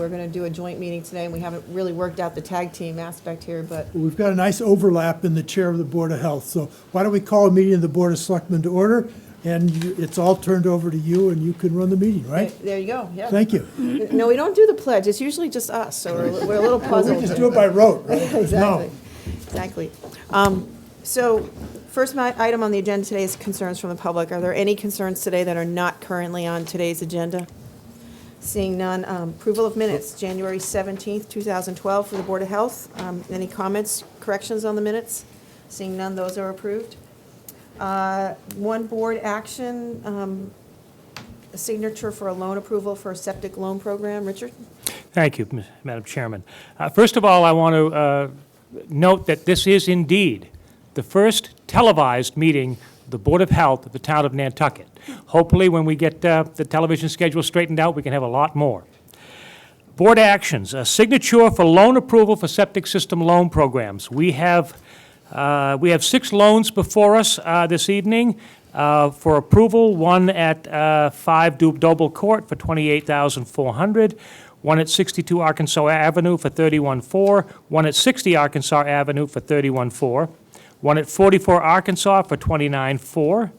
we're going to do a joint meeting today, and we haven't really worked out the tag team aspect here, but We've got a nice overlap in the chair of the Board of Health, so why don't we call a meeting of the Board of Selectmen to order, and it's all turned over to you, and you can run the meeting, right? there you go, yeah. Thank you. No, we don't do the pledge, it's usually just us, so we're a little We puzzled. just do it by rote, right? Exactly, exactly. So, first item on the agenda today is concerns from the public. Are there any concerns today that are not currently on today's agenda? Seeing none, approval of minutes, January 17th, 2012 for the Board of Health. Any comments, corrections on the minutes? Seeing none, those are approved. One board action, a signature for a loan approval for a septic loan program. Richard? Thank you, Madam Chairman. First of all, I want to note that this is indeed the first televised meeting of the Board of Health of the town of Nantucket. Hopefully, when we get the television schedule straightened out, we can have a lot more. Board actions, a signature for loan approval for septic system loan programs. We have 6 loans before us this evening for approval, one at 5 Doble Court for $28,400, one at 62 Arkansas Avenue for $31,400, one at 60 Arkansas Avenue for $31,400, one at 44 Arkansas for $29,400,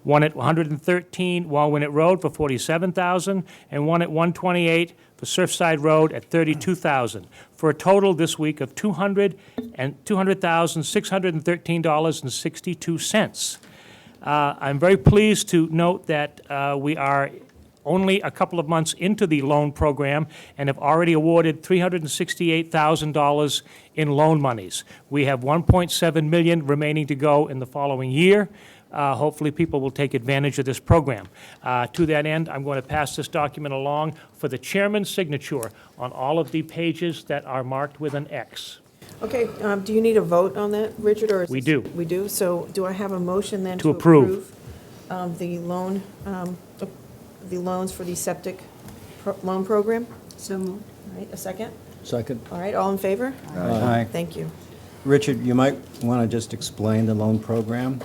one at 113 Walwinet Road for $47,000, and one at 128 for Surfside Road at $32,000, for a total this week of $200,613.62. I'm very pleased to note that we are only a couple of months into the loan program and have already awarded $368,000 in loan monies. We have $1.7 million remaining to go in the following year. Hopefully, people will take advantage of this program. To that end, I'm going to pass this document along for the chairman's signature on all of the pages that are marked with an X. Okay, do you need a vote on that, Richard, or? We do. We do, so do I have a motion then To to approve. approve the loans for the septic loan program? So moved. All right, a second? Second. All right, all in favor? Aye. Thank you. Richard, you might want to just explain the loan program?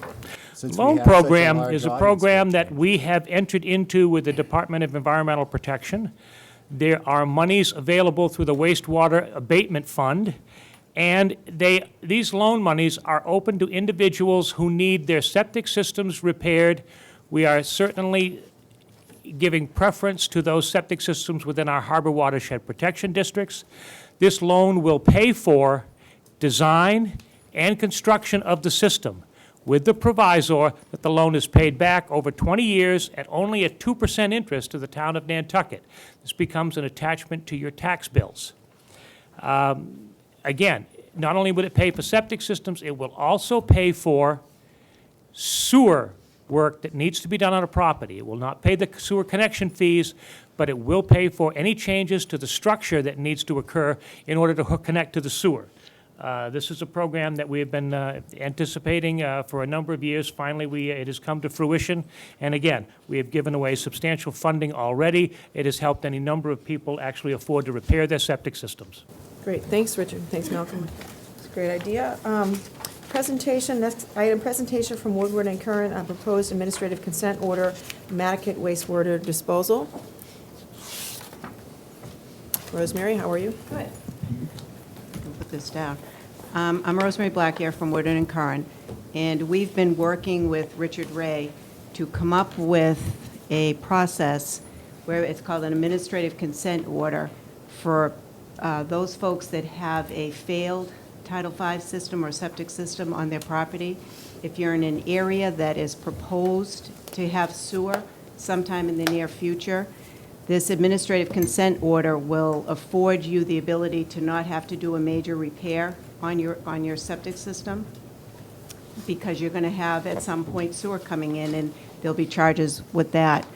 Since we Loan have such a program large is a audience program here that we have entered into with the Department of Environmental Protection. There are monies available through the wastewater abatement fund, and these loan monies are open to individuals who need their septic systems repaired. We are certainly giving preference to those septic systems within our harbor watershed protection districts. This loan will pay for design and construction of the system, with the provisor that the loan is paid back over 20 years at only a 2% interest to the town of Nantucket. This becomes an attachment to your tax bills. Again, not only will it pay for septic systems, it will also pay for sewer work that needs to be done on a property. It will not pay the sewer connection fees, but it will pay for any changes to the structure that needs to occur in order to connect to the sewer. This is a program that we have been anticipating for a number of years. Finally, it has come to fruition. And again, we have given away substantial funding already. It has helped any number of people actually afford to repair their septic systems. Great, thanks, Richard. Thanks, Malcolm. It's a great idea. Presentation, next item, presentation from Woodward and Curran on proposed administrative consent order, Mattocket wastewater disposal. Rosemary, how are you? Good. I'll put this down. I'm Rosemary Blackyer from Woodard and Curran, and we've been working with Richard Ray to come up with a process where it's called an administrative consent order for those folks that have a failed Title V system or septic system on their property. If you're in an area that is proposed to have sewer sometime in the near future, this administrative consent order will afford you the ability to not have to do a major repair on your septic system, because you're going to have at some point sewer coming in and there'll be charges with that.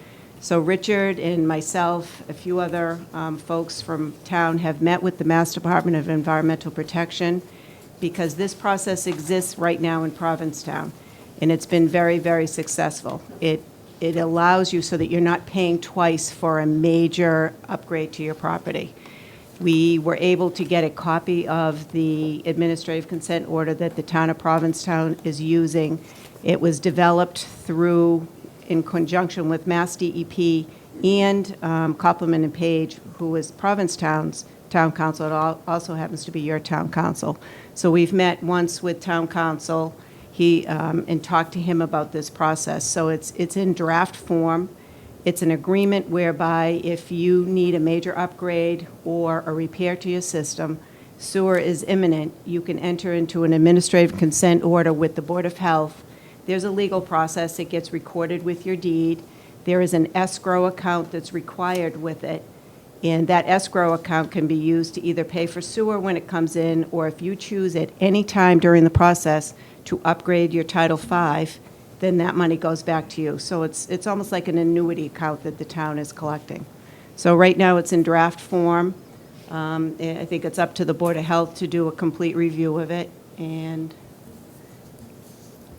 So Richard and myself, a few other folks from town have met with the Mass Department of Environmental Protection, because this process exists right now in Provincetown, and it's been very, very successful. It allows you so that you're not paying twice for a major upgrade to your property. We were able to get a copy of the administrative consent order that the town of Provincetown is using. It was developed in conjunction with Mass DEP and Copeland and Page, who is Provincetown's town council, it also happens to be your town council. So we've met once with town council, and talked to him about this process. So it's in draft form. It's an agreement whereby if you need a major upgrade or a repair to your system, sewer is imminent, you can enter into an administrative consent order with the Board of Health. There's a legal process. It gets recorded with your deed. There is an escrow account that's required with it, and that escrow account can be used to either pay for sewer when it comes in, or if you choose at any time during the process to upgrade your Title V, then that money goes back to you. So it's almost like an annuity account that the town is collecting. So right now, it's in draft form. I think it's up to the Board of Health to do a complete review of it, and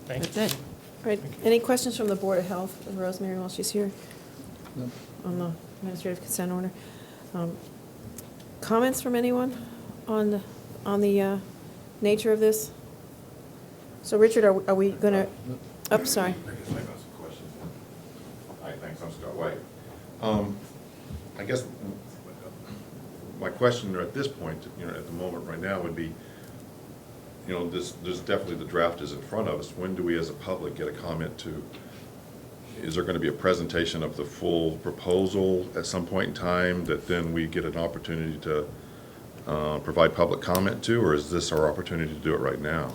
Thank you. that's it. All right, any questions from the Board of Health, Rosemary, while she's here? On the administrative consent order? Comments from anyone on the nature of this? So Richard, are we going to, oh, sorry. I guess I have some questions. Hi, thanks, I'm Scott White. I guess my question at this point, at the moment right now would be, there's definitely the draft is in front of us. When do we as a public get a comment to, is there going to be a presentation of the full proposal at some point in time that then we get an opportunity to provide public comment to, or is this our opportunity to do it right now?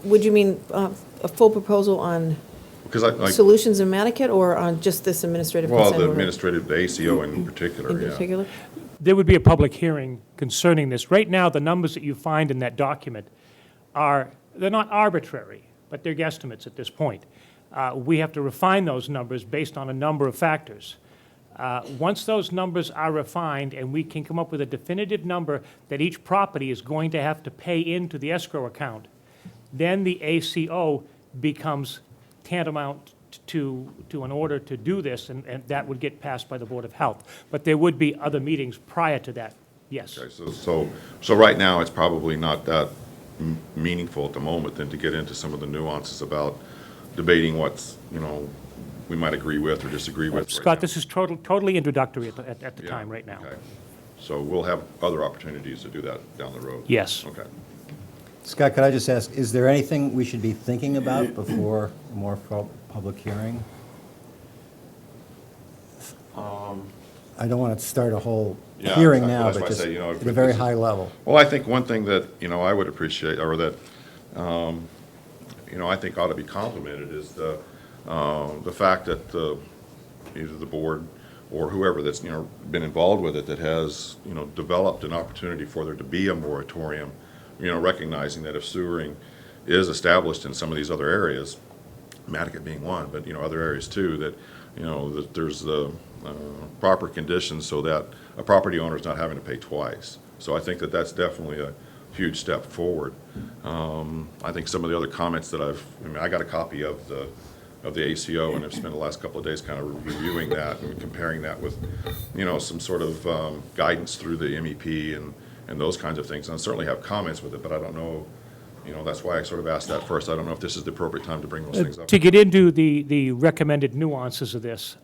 Would you mean a full proposal on Because solutions in Mattocket, or on just this administrative well, consent the order? administrative, the ACO in particular, In yeah. particular? There would be a public hearing concerning this. Right now, the numbers that you find in that document they're not arbitrary, but they're guesstimates at this point. We have to refine those numbers based on a number of factors. Once those numbers are refined and we can come up with a definitive number that each property is going to have to pay into the escrow account, then the ACO becomes tantamount to an order to do this, and that would get passed by the Board of Health. But there would be other meetings prior to that, yes. Okay, so right now, it's probably not that meaningful at the moment then to get into some of the nuances about debating what's, we might agree with or disagree with right Scott, now. this is totally introductory at the Yeah, time right now. okay. So we'll have other opportunities to do that down the road? Yes. Okay. Scott, could I just ask, is there anything we should be thinking about before a more public hearing? I don't want to start a whole Yeah, hearing exactly. now, That's but why I just say, at if a very this is- high level. Well, I think one thing that, I would appreciate, or that, I think ought to be complimented is the fact that either the board or whoever that's, been involved with it that has, developed an opportunity for there to be a moratorium, recognizing that if sewering is established in some of these other areas, Mattocket being one, but, other areas too, that, that there's the proper conditions so that a property owner is not having to pay twice. So I think that that's definitely a huge step forward. I think some of the other comments that I got a copy of the ACO, and I've spent the last couple of days kind of reviewing that and comparing that with, some sort of guidance through the MEP and those kinds of things. And I certainly have comments with it, but I don't know, that's why I sort of asked that first. I don't know if this is the appropriate time to bring those things up. To get into the recommended nuances of this,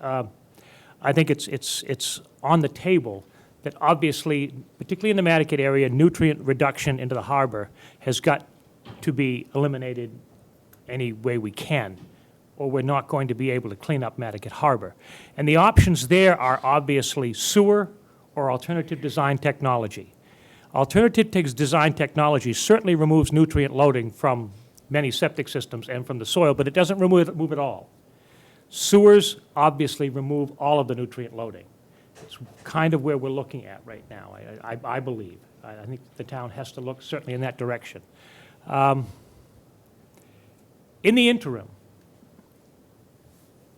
I think it's on the table that obviously, particularly in the Mattocket area, nutrient reduction into the harbor has got to be eliminated any way we can, or we're not going to be able to clean up Mattocket Harbor. And the options there are obviously sewer or alternative design technology. Alternative design technology certainly removes nutrient loading from many septic systems and from the soil, but it doesn't remove it all. Sewers obviously remove all of the nutrient loading. It's kind of where we're looking at right now, I believe. I think the town has to look certainly in that direction. In the interim,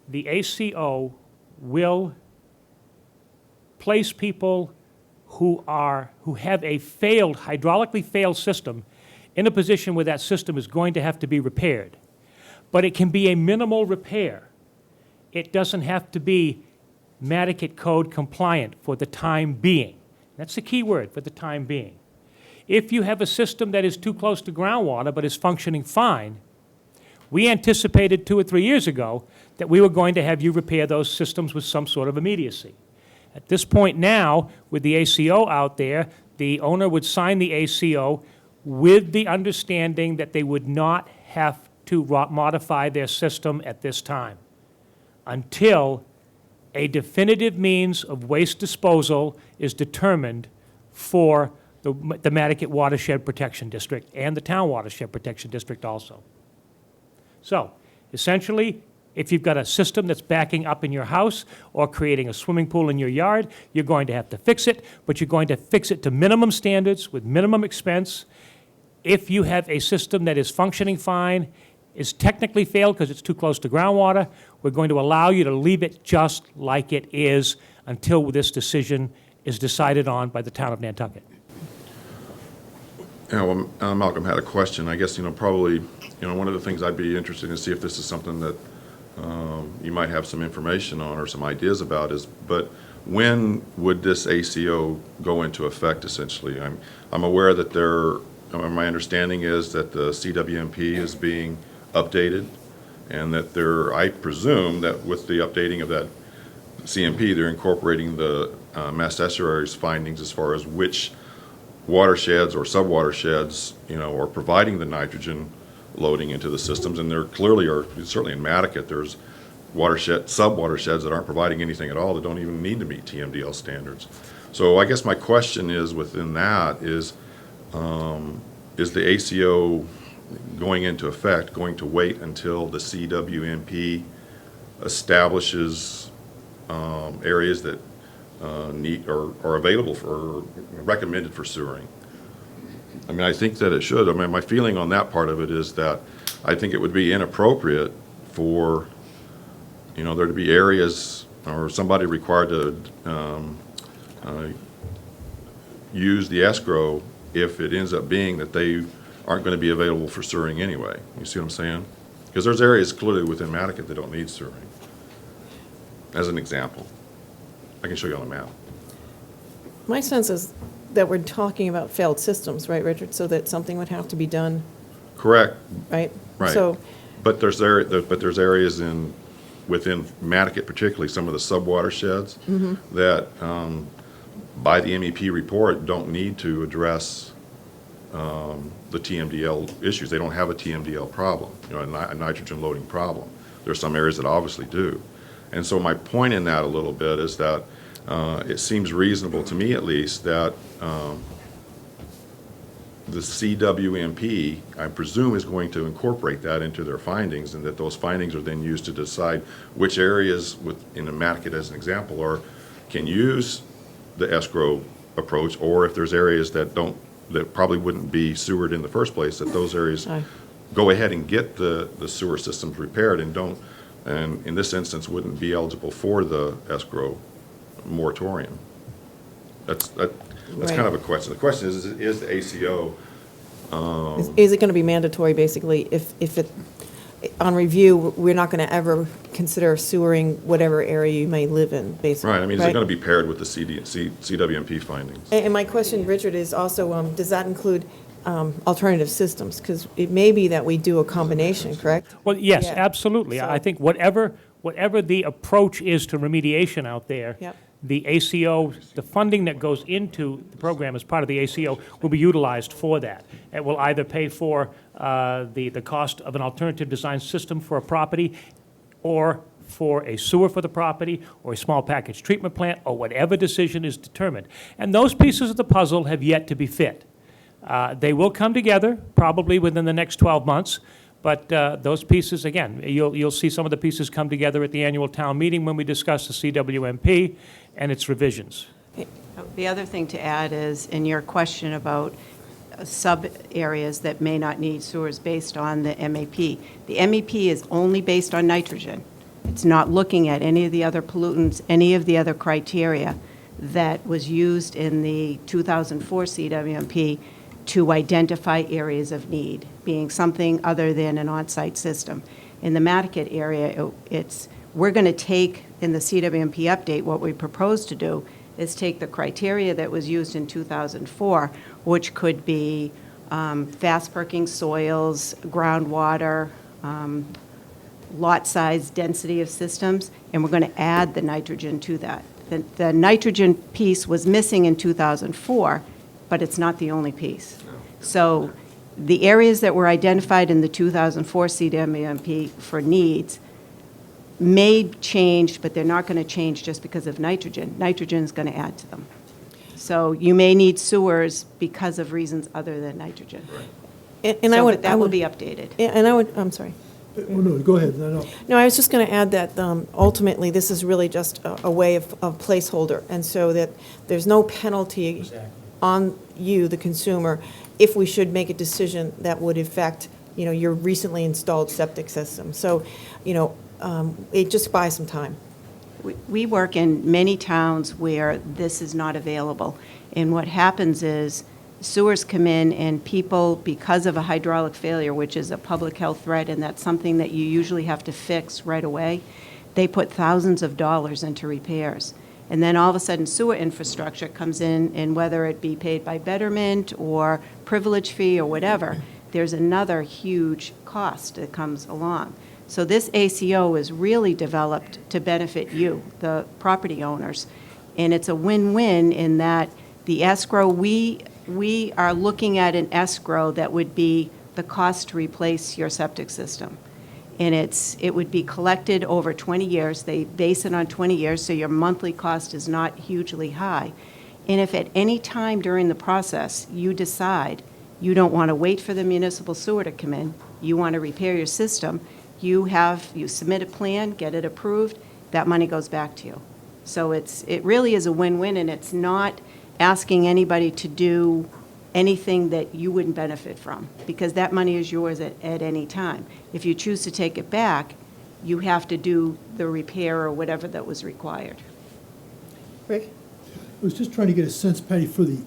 the ACO will place people who have a hydraulically failed system in a position where that system is going to have to be repaired. But it can be a minimal repair. It doesn't have to be Mattocket Code compliant for the time being. That's the key word, for the time being. If you have a system that is too close to groundwater but is functioning fine, We anticipated 2 or 3 years ago that we were going to have you repair those systems with some sort of immediacy. At this point now, with the ACO out there, the owner would sign the ACO with the understanding that they would not have to modify their system at this time until a definitive means of waste disposal is determined for the Mattocket Watershed Protection District and the Town Watershed Protection District also. So, essentially, if you've got a system that's backing up in your house or creating a swimming pool in your yard, you're going to have to fix it, but you're going to fix it to minimum standards with minimum expense. If you have a system that is functioning fine, is technically failed because it's too close to groundwater, we're going to allow you to leave it just like it is until this decision is decided on by the town of Nantucket. Yeah, well, Malcolm had a question. I guess, probably, one of the things I'd be interested in to see if this is something that you might have some information on or some ideas about is, but when would this ACO go into effect, essentially? I'm aware that my understanding is that the CWMP is being updated, and that I presume that with the updating of that CMP, they're incorporating the Mass Estuaries findings as far as which watersheds or subwatersheds, are providing the nitrogen loading into the systems, and there clearly are, certainly in Mattocket, there's sub-watersheds that aren't providing anything at all that don't even need to meet TMDL standards. So I guess my question is, within that, is the ACO going into effect going to wait until the CWMP establishes areas that need or are available for, recommended for sewering? I mean, I think that it should. I mean, my feeling on that part of it is that I think it would be inappropriate for, there to be areas or somebody required to use the escrow if it ends up being that they aren't going to be available for sewering anyway. You see what I'm saying? Because there's areas clearly within Mattocket that don't need sewering. As an example. I can show you on the map. My sense is that we're talking about failed systems, right, Richard? So that something would have to be done, Correct. right? Right. So, But there's areas within Mattocket, particularly some of the sub-watersheds, that by the MEP report don't need to address the TMDL issues. They don't have a TMDL problem, a nitrogen loading problem. There's some areas that obviously do. And so my point in that a little bit is that it seems reasonable to me, at least, that the CWMP, I presume, is going to incorporate that into their findings, and that those findings are then used to decide which areas, in the Mattocket as an example, can use the escrow approach, or if there's areas that probably wouldn't be sewered in the first place, that those areas Aye. go ahead and get the sewer systems repaired and in this instance wouldn't be eligible for the escrow moratorium. That's Right. kind of a question. The question is the ACO, is it going to be mandatory, basically, if it, on review, we're not going to ever consider sewering whatever area you may live in, basically? right, I mean, is it going to be paired with the CWMP findings? And my question, Richard, is also, does that include alternative systems? Because it may be that we do a combination, correct? Well, yes, Yeah. absolutely. So- I think whatever the approach is to remediation out there, Yep. the ACO, the funding that goes into the program as part of the ACO will be utilized for that. It will either pay for the cost of an alternative design system for a property, or for a sewer for the property, or a small package treatment plant, or whatever decision is determined. And those pieces of the puzzle have yet to be fit. They will come together probably within the next 12 months, but those pieces, again, you'll see some of the pieces come together at the annual town meeting when we discuss the CWMP and its revisions. The other thing to add is, in your question about sub-areas that may not need sewers based on the MEP, the MEP is only based on nitrogen. It's not looking at any of the other pollutants, any of the other criteria that was used in the 2004 CWMP to identify areas of need, being something other than an on-site system. In the Mattocket area, we're going to take, in the CWMP update, what we propose to do is take the criteria that was used in 2004, which could be fast-perking soils, groundwater, lot size density of systems, and we're going to add the nitrogen to that. The nitrogen piece was missing in 2004, but it's not the only piece. So the areas that were identified in the 2004 CWMP for needs may change, but they're not going to change just because of nitrogen. Nitrogen is going to add to them. So you may need sewers because of reasons other than nitrogen. And I So, would, but that will be updated. And I would, I'm sorry. Oh, no, go ahead, no. No, I was just going to add that ultimately, this is really just a way of placeholder, and so that there's no penalty on you, the consumer, if we should make a decision that would affect, your recently installed septic system. So, it just buys some time. We work in many towns where this is not available, and what happens is sewers come in and people, because of a hydraulic failure, which is a public health threat, and that's something that you usually have to fix right away, they put thousands of dollars into repairs. And then all of a sudden sewer infrastructure comes in, and whether it be paid by betterment or privilege fee or whatever, there's another huge cost that comes along. So this ACO is really developed to benefit you, the property owners. And it's a win-win in that the escrow, we are looking at an escrow that would be the cost to replace your septic system. And it would be collected over 20 years. They base it on 20 years, so your monthly cost is not hugely high. And if at any time during the process you decide you don't want to wait for the municipal sewer to come in, you want to repair your system, you submit a plan, get it approved, that money goes back to you. So it really is a win-win, and it's not asking anybody to do anything that you wouldn't benefit from, because that money is yours at any time. If you choose to take it back, you have to do the repair or whatever that was required. Rick? I was just trying to get a sense, Patty, for the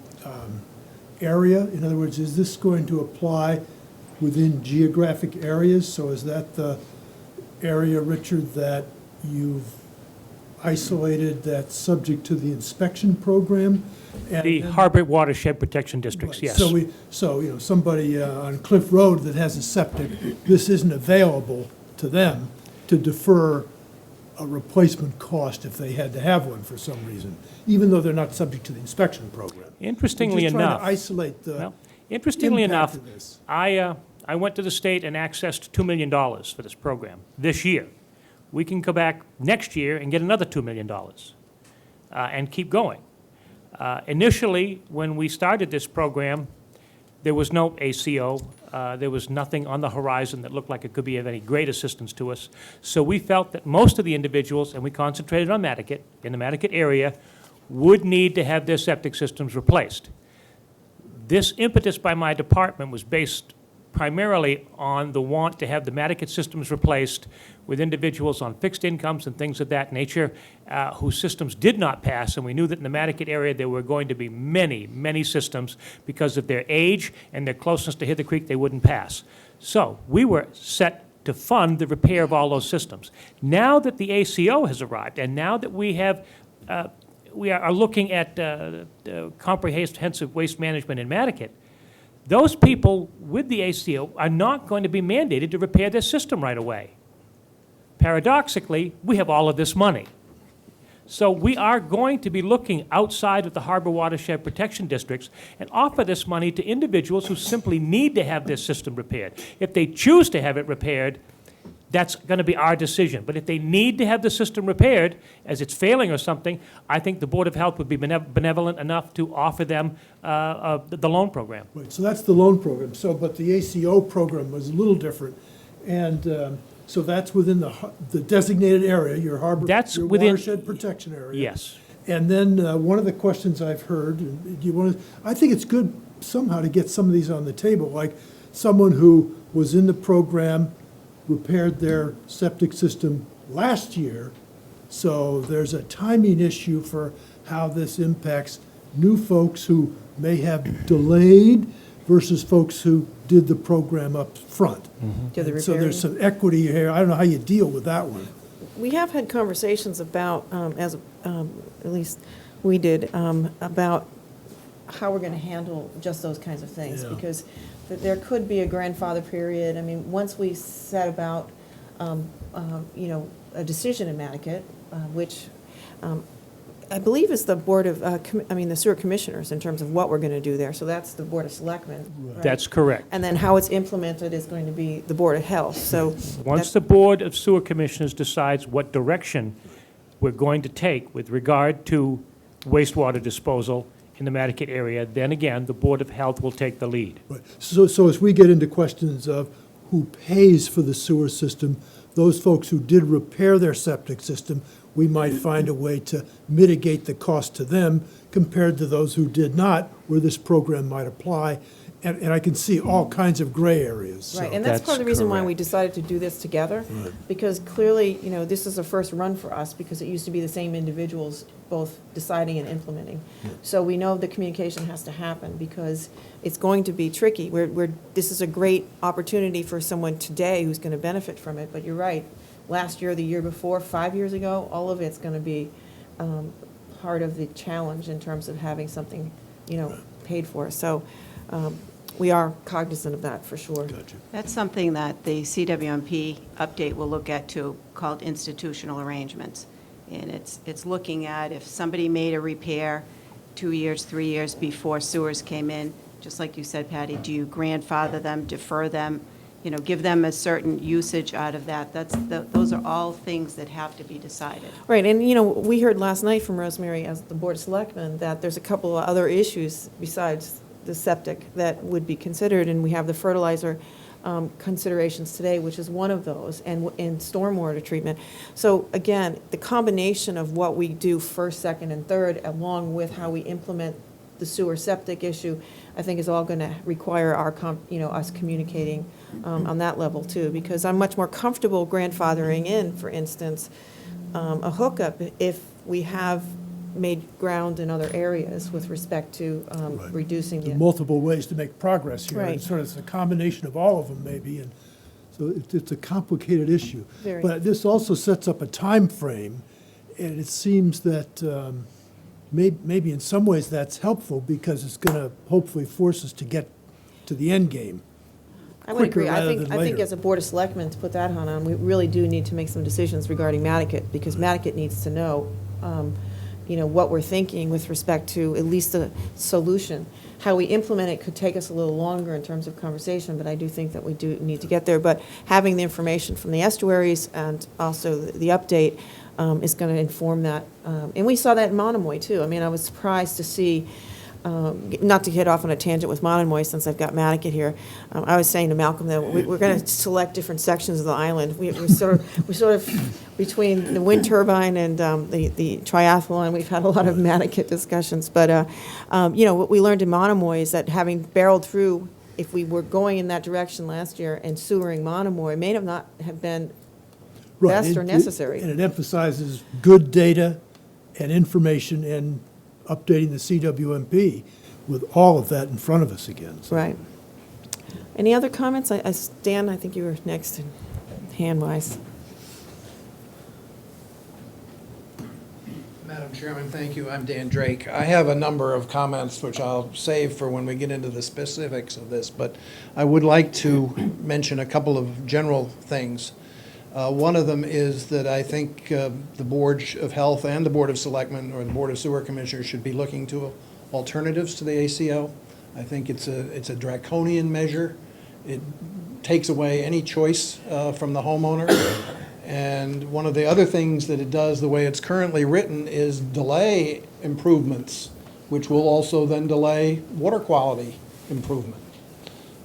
area. In other words, is this going to apply within geographic areas? So is that the area, Richard, that you've isolated that's subject to the inspection program? And The then- Harbor Watershed Protection Districts, Right. yes. So somebody on Cliff Road that has a septic, this isn't available to them to defer a replacement cost if they had to have one for some reason, even though they're not subject to the inspection program. Interestingly We're just trying enough. to isolate the Well, interestingly impact enough, of this. I went to the state and accessed $2 million for this program this year. We can go back next year and get another $2 million and keep going. Initially, when we started this program, there was no ACO. There was nothing on the horizon that looked like it could be of any great assistance to us. So we felt that most of the individuals, and we concentrated on Mattocket, in the Mattocket area, would need to have their septic systems replaced. This impetus by my department was based primarily on the want to have the Mattocket systems replaced with individuals on fixed incomes and things of that nature whose systems did not pass, and we knew that in the Mattocket area there were going to be many, many systems because of their age and their closeness to Hither Creek, they wouldn't pass. So we were set to fund the repair of all those systems. Now that the ACO has arrived, and now that we have we are looking at comprehensive waste management in Mattocket, those people with the ACO are not going to be mandated to repair their system right away. Paradoxically, we have all of this money. So we are going to be looking outside of the Harbor Watershed Protection Districts and offer this money to individuals who simply need to have their system repaired. If they choose to have it repaired, that's going to be our decision. But if they need to have the system repaired, as it's failing or something, I think the Board of Health would be benevolent enough to offer them the loan program. Right, so that's the loan program. So, but the ACO program was a little different. And so that's within the designated area, your harbor, That's your within- watershed protection area. Yes. And then one of the questions I've heard, and do you want to, I think it's good somehow to get some of these on the table, like someone who was in the program, repaired their septic system last year, so there's a timing issue for how this impacts new folks who may have delayed versus folks who did the program up front. Do the And so repairing. there's some equity here. I don't know how you deal with that one. We have had conversations about, at least we did, about how we're gonna handle just those kinds of things, Yeah. because there could be a grandfather period. I mean, once we set about, you know, a decision in Mattocket, which I believe is the Board of, the sewer commissioners in terms of what we're gonna do there, so that's the Board of Selectmen. right? That's correct. And then how it's implemented is going to be the Board of Health, so. Once the Board of Sewer Commissioners decides what direction we're going to take with regard to wastewater disposal in the Mattocket area, then again, the Board of Health will take the lead. Right. So as we get into questions of who pays for the sewer system, those folks who did repair their septic system, we might find a way to mitigate the cost to them compared to those who did not, where this program might apply. And I can see all kinds of gray areas. so- Right, and that's part of the That's reason why we correct. decided to do this together, because clearly, you know, this is a first run for us, because it used to be the same individuals both deciding and implementing. So we know the communication has to happen, because it's going to be tricky. This is a great opportunity for someone today who's gonna benefit from it, but you're right. Last year, the year before, 5 years ago, all of it's gonna be part of the challenge in terms of having something, you know, paid for. So we are cognizant of that, for sure. Gotcha. That's something that the CWMP update will look at too, called institutional arrangements. And it's looking at if somebody made a repair 2 years, 3 years before sewers came in, just like you said, Patty, do you grandfather them, defer them, you know, give them a certain usage out of that? Those are all things that have to be decided. Right, and, you know, we heard last night from Rosemary as the Board of Selectmen that there's a couple of other issues besides the septic that would be considered, and we have the fertilizer considerations today, which is one of those, and stormwater treatment. So again, the combination of what we do first, second, and third, along with how we implement the sewer septic issue, I think is all going to require us communicating on that level too, because I'm much more comfortable grandfathering in, for instance, a hookup if we have made ground in other areas with respect to Right. reducing There are the. multiple ways to make progress here. Right. And sort of it's a combination of all of them maybe, and so it's a complicated issue. Very. But this also sets up a time frame, and it seems that maybe in some ways that's helpful because it's going to hopefully force us to get to the end game. I would quicker agree. rather I than think later. as a Board of Selectmen, to put that hat on, we really do need to make some decisions regarding Mattocket, because Mattocket needs to know, what we're thinking with respect to at least the solution. How we implement it could take us a little longer in terms of conversation, but I do think that we do need to get there. But having the information from the estuaries and also the update is going to inform that. And we saw that in Monomoy, too. I mean, I was surprised to see, not to get off on a tangent with Monomoy since I've got Mattocket here. I was saying to Malcolm that we're going to select different sections of the island. We're sort of between the wind turbine and the triathlon, we've had a lot of Mattocket discussions. But, what we learned in Monomoy is that having barreled through, if we were going in that direction last year and sewering Monomoy, may not have been Right. best or necessary. And it emphasizes good data and information and updating the CWMP with all of that in front of us again. So- Right. Any other comments? Dan, I think you were next, hand-wise. Madam Chairman, thank you. I'm Dan Drake. I have a number of comments which I'll save for when we get into the specifics of this, but I would like to mention a couple of general things. One of them is that I think the Board of Health and the Board of Selectmen, or the Board of Sewer Commissioners, should be looking to alternatives to the ACO. I think it's a draconian measure. It takes away any choice from the homeowner. And one of the other things that it does, the way it's currently written, is delay improvements, which will also then delay water quality improvement.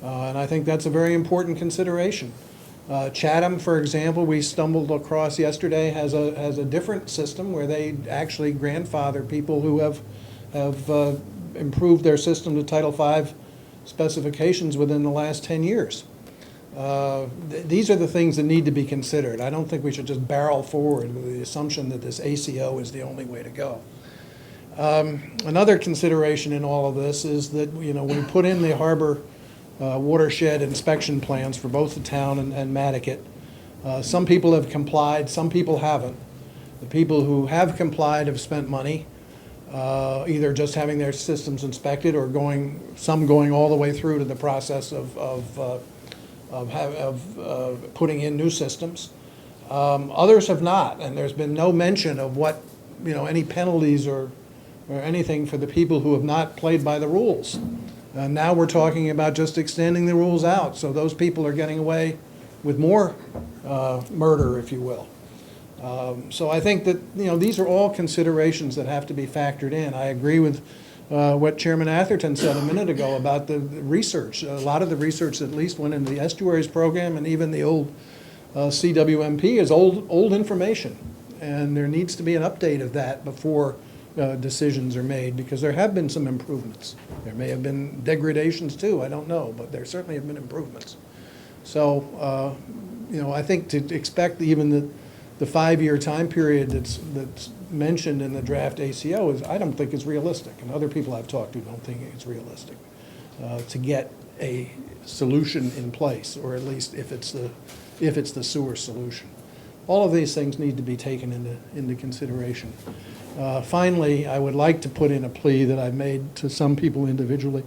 And I think that's a very important consideration. Chatham, for example, we stumbled across yesterday, has a different system where they actually grandfather people who have improved their system to Title V specifications within the last 10 years. These are the things that need to be considered. I don't think we should just barrel forward with the assumption that this ACO is the only way to go. Another consideration in all of this is that, we put in the harbor watershed inspection plans for both the town and Mattocket. Some people have complied, some people haven't. The people who have complied have spent money. either just having their systems inspected or some going all the way through to the process of putting in new systems. Others have not, and there's been no mention of what, any penalties or anything for the people who have not played by the rules. And now we're talking about just extending the rules out, so those people are getting away with more murder, if you will. So I think that, these are all considerations that have to be factored in. I agree with what Chairman Atherton said a minute ago about the research. A lot of the research at least went into the estuaries program, and even the old CWMP is old information. And there needs to be an update of that before decisions are made, because there have been some improvements. There may have been degradations too, I don't know, but there certainly have been improvements. So, I think to expect even the 5-year time period that's mentioned in the draft ACO I don't think is realistic, and other people I've talked to don't think it's realistic to get a solution in place, or at least if it's the sewer solution. All of these things need to be taken into consideration. Finally, I would like to put in a plea that I've made to some people individually.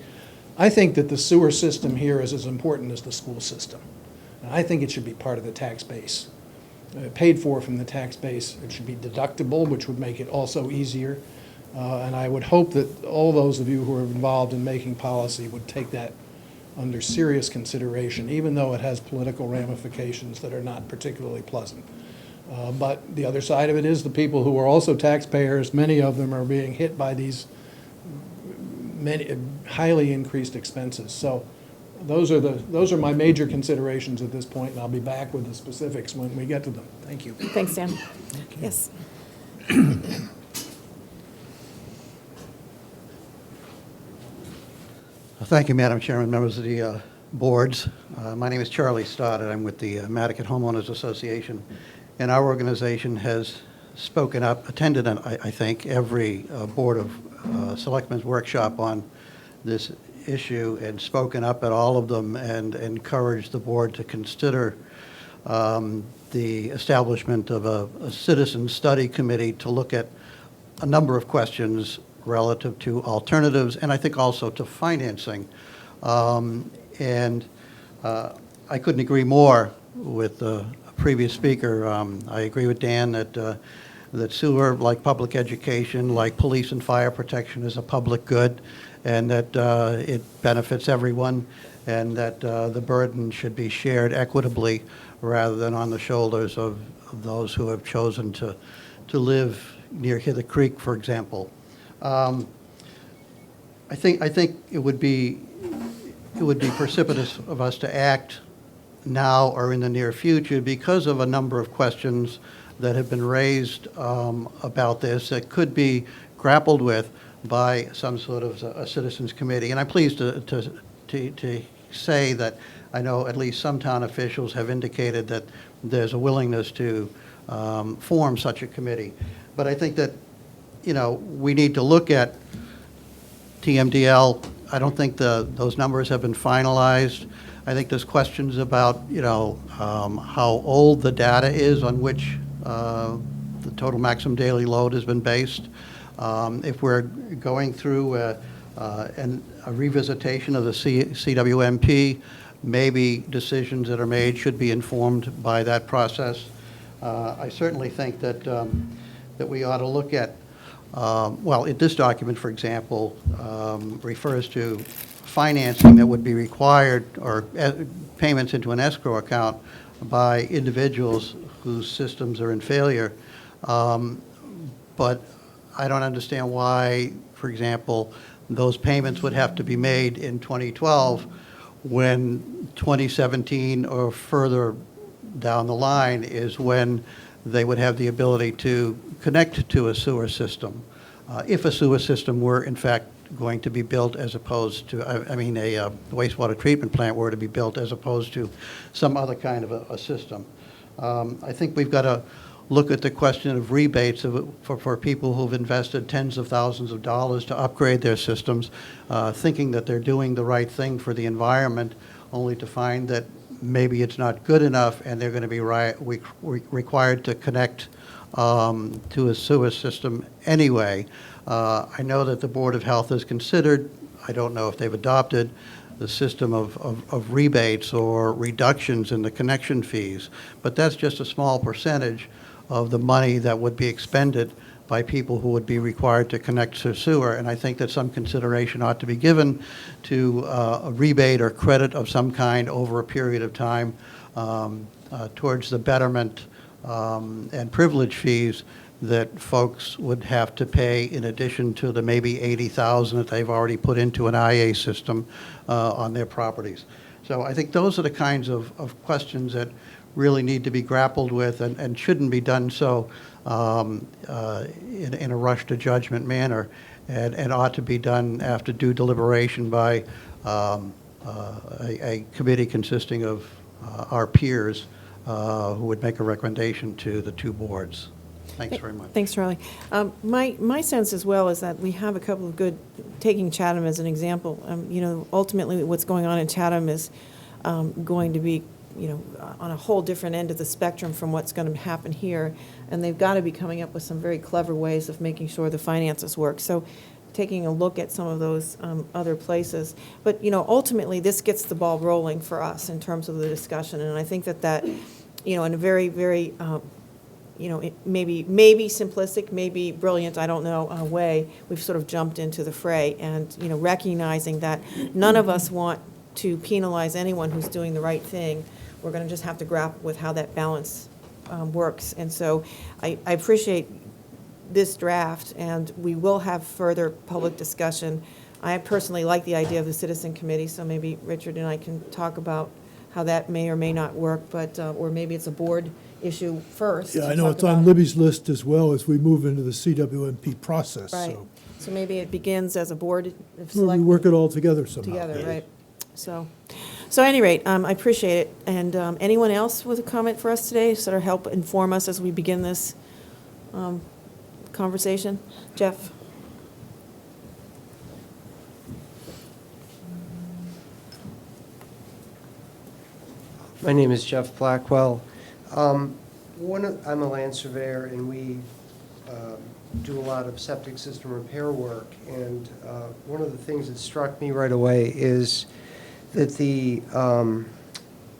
I think that the sewer system here is as important as the school system. And I think it should be part of the tax base, paid for from the tax base. It should be deductible, which would make it also easier. And I would hope that all those of you who are involved in making policy would take that under serious consideration, even though it has political ramifications that are not particularly pleasant. But the other side of it is the people who are also taxpayers, many of them are being hit by these many highly increased expenses. So those are my major considerations at this point, and I'll be back with the specifics when we get to them. Thank you. Thanks, Dan. Yes. Thank you, Madam Chairman, members of the boards. My name is Charlie Stoddard. I'm with the Mattocket Homeowners Association, and our organization has spoken up, attended, I think, every Board of Selectmen's workshop on this issue, and spoken up at all of them and encouraged the board to consider the establishment of a citizen study committee to look at a number of questions relative to alternatives, and I think also to financing. And I couldn't agree more with the previous speaker. I agree with Dan that sewer, like public education, like police and fire protection, is a public good, and that it benefits everyone, and that the burden should be shared equitably rather than on the shoulders of those who have chosen to live near Hither Creek, for example. I think it would be precipitous of us to act now or in the near future because of a number of questions that have been raised about this that could be grappled with by some sort of a citizens committee. And I'm pleased to say that I know at least some town officials have indicated that there's a willingness to form such a committee. But I think that, we need to look at TMDL. I don't think those numbers have been finalized. I think there's questions about, how old the data is on which the total maximum daily load has been based. If we're going through a revisitation of the CWMP, maybe decisions that are made should be informed by that process. I certainly think that we ought to look at, this document, for example, refers to financing that would be required, or payments into an escrow account by individuals whose systems are in failure. But I don't understand why, for example, those payments would have to be made in 2012 when 2017 or further down the line is when they would have the ability to connect to a sewer system. If a sewer system were, in fact, going to be built as opposed to, a wastewater treatment plant were to be built as opposed to some other kind of a system. I think we've got to look at the question of rebates for people who've invested tens of thousands of dollars to upgrade their systems, thinking that they're doing the right thing for the environment, only to find that maybe it's not good enough and they're going to be required to connect to a sewer system anyway. I know that the Board of Health has considered, I don't know if they've adopted, the system of rebates or reductions in the connection fees, but that's just a small percentage of the money that would be expended by people who would be required to connect to sewer, and I think that some consideration ought to be given to a rebate or credit of some kind over a period of time towards the betterment and privilege fees that folks would have to pay in addition to the maybe $80,000 that they've already put into an IA system on their properties. So I think those are the kinds of questions that really need to be grappled with and shouldn't be done so in a rush to judgment manner, and ought to be done after due deliberation by a committee consisting of our peers who would make a recommendation to the two boards. Thanks very much. Thanks, Charlie. My sense as well is that we have a couple of good, taking Chatham as an example, ultimately what's going on in Chatham is going to be, on a whole different end of the spectrum from what's going to happen here, and they've got to be coming up with some very clever ways of making sure the finances work. So taking a look at some of those other places. But, ultimately, this gets the ball rolling for us in terms of the discussion, and I think that, in a very, very it maybe simplistic, maybe brilliant, I don't know, way, we've sort of jumped into the fray and, recognizing that none of us want to penalize anyone who's doing the right thing. We're going to just have to grapple with how that balance works. And so I appreciate this draft, and we will have further public discussion. I personally like the idea of the citizen committee, so maybe Richard and I can talk about how that may or may not work, but, or maybe it's a board issue first. Yeah, I to know talk it's on about. Libby's list as well as we move into the CWMP process, Right. so. So maybe it begins as a board of Well, we select work it all together somehow. together, right? So at any rate, I appreciate it. And anyone else with a comment for us today, sort of help inform us as we begin this conversation? Jeff? My name is Jeff Blackwell. I'm a land surveyor, and we do a lot of septic system repair work. And one of the things that struck me right away is that the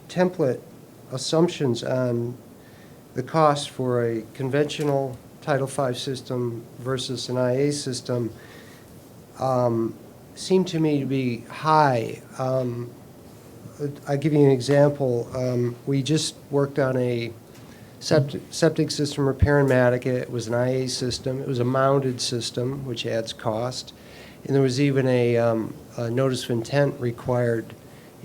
template assumptions on the cost for a conventional Title V system versus an IA system seem to me to be high. I'll give you an example. We just worked on a septic system repair in Mattocket. It was an IA system. It was a mounted system, which adds cost. And there was even a notice of intent required.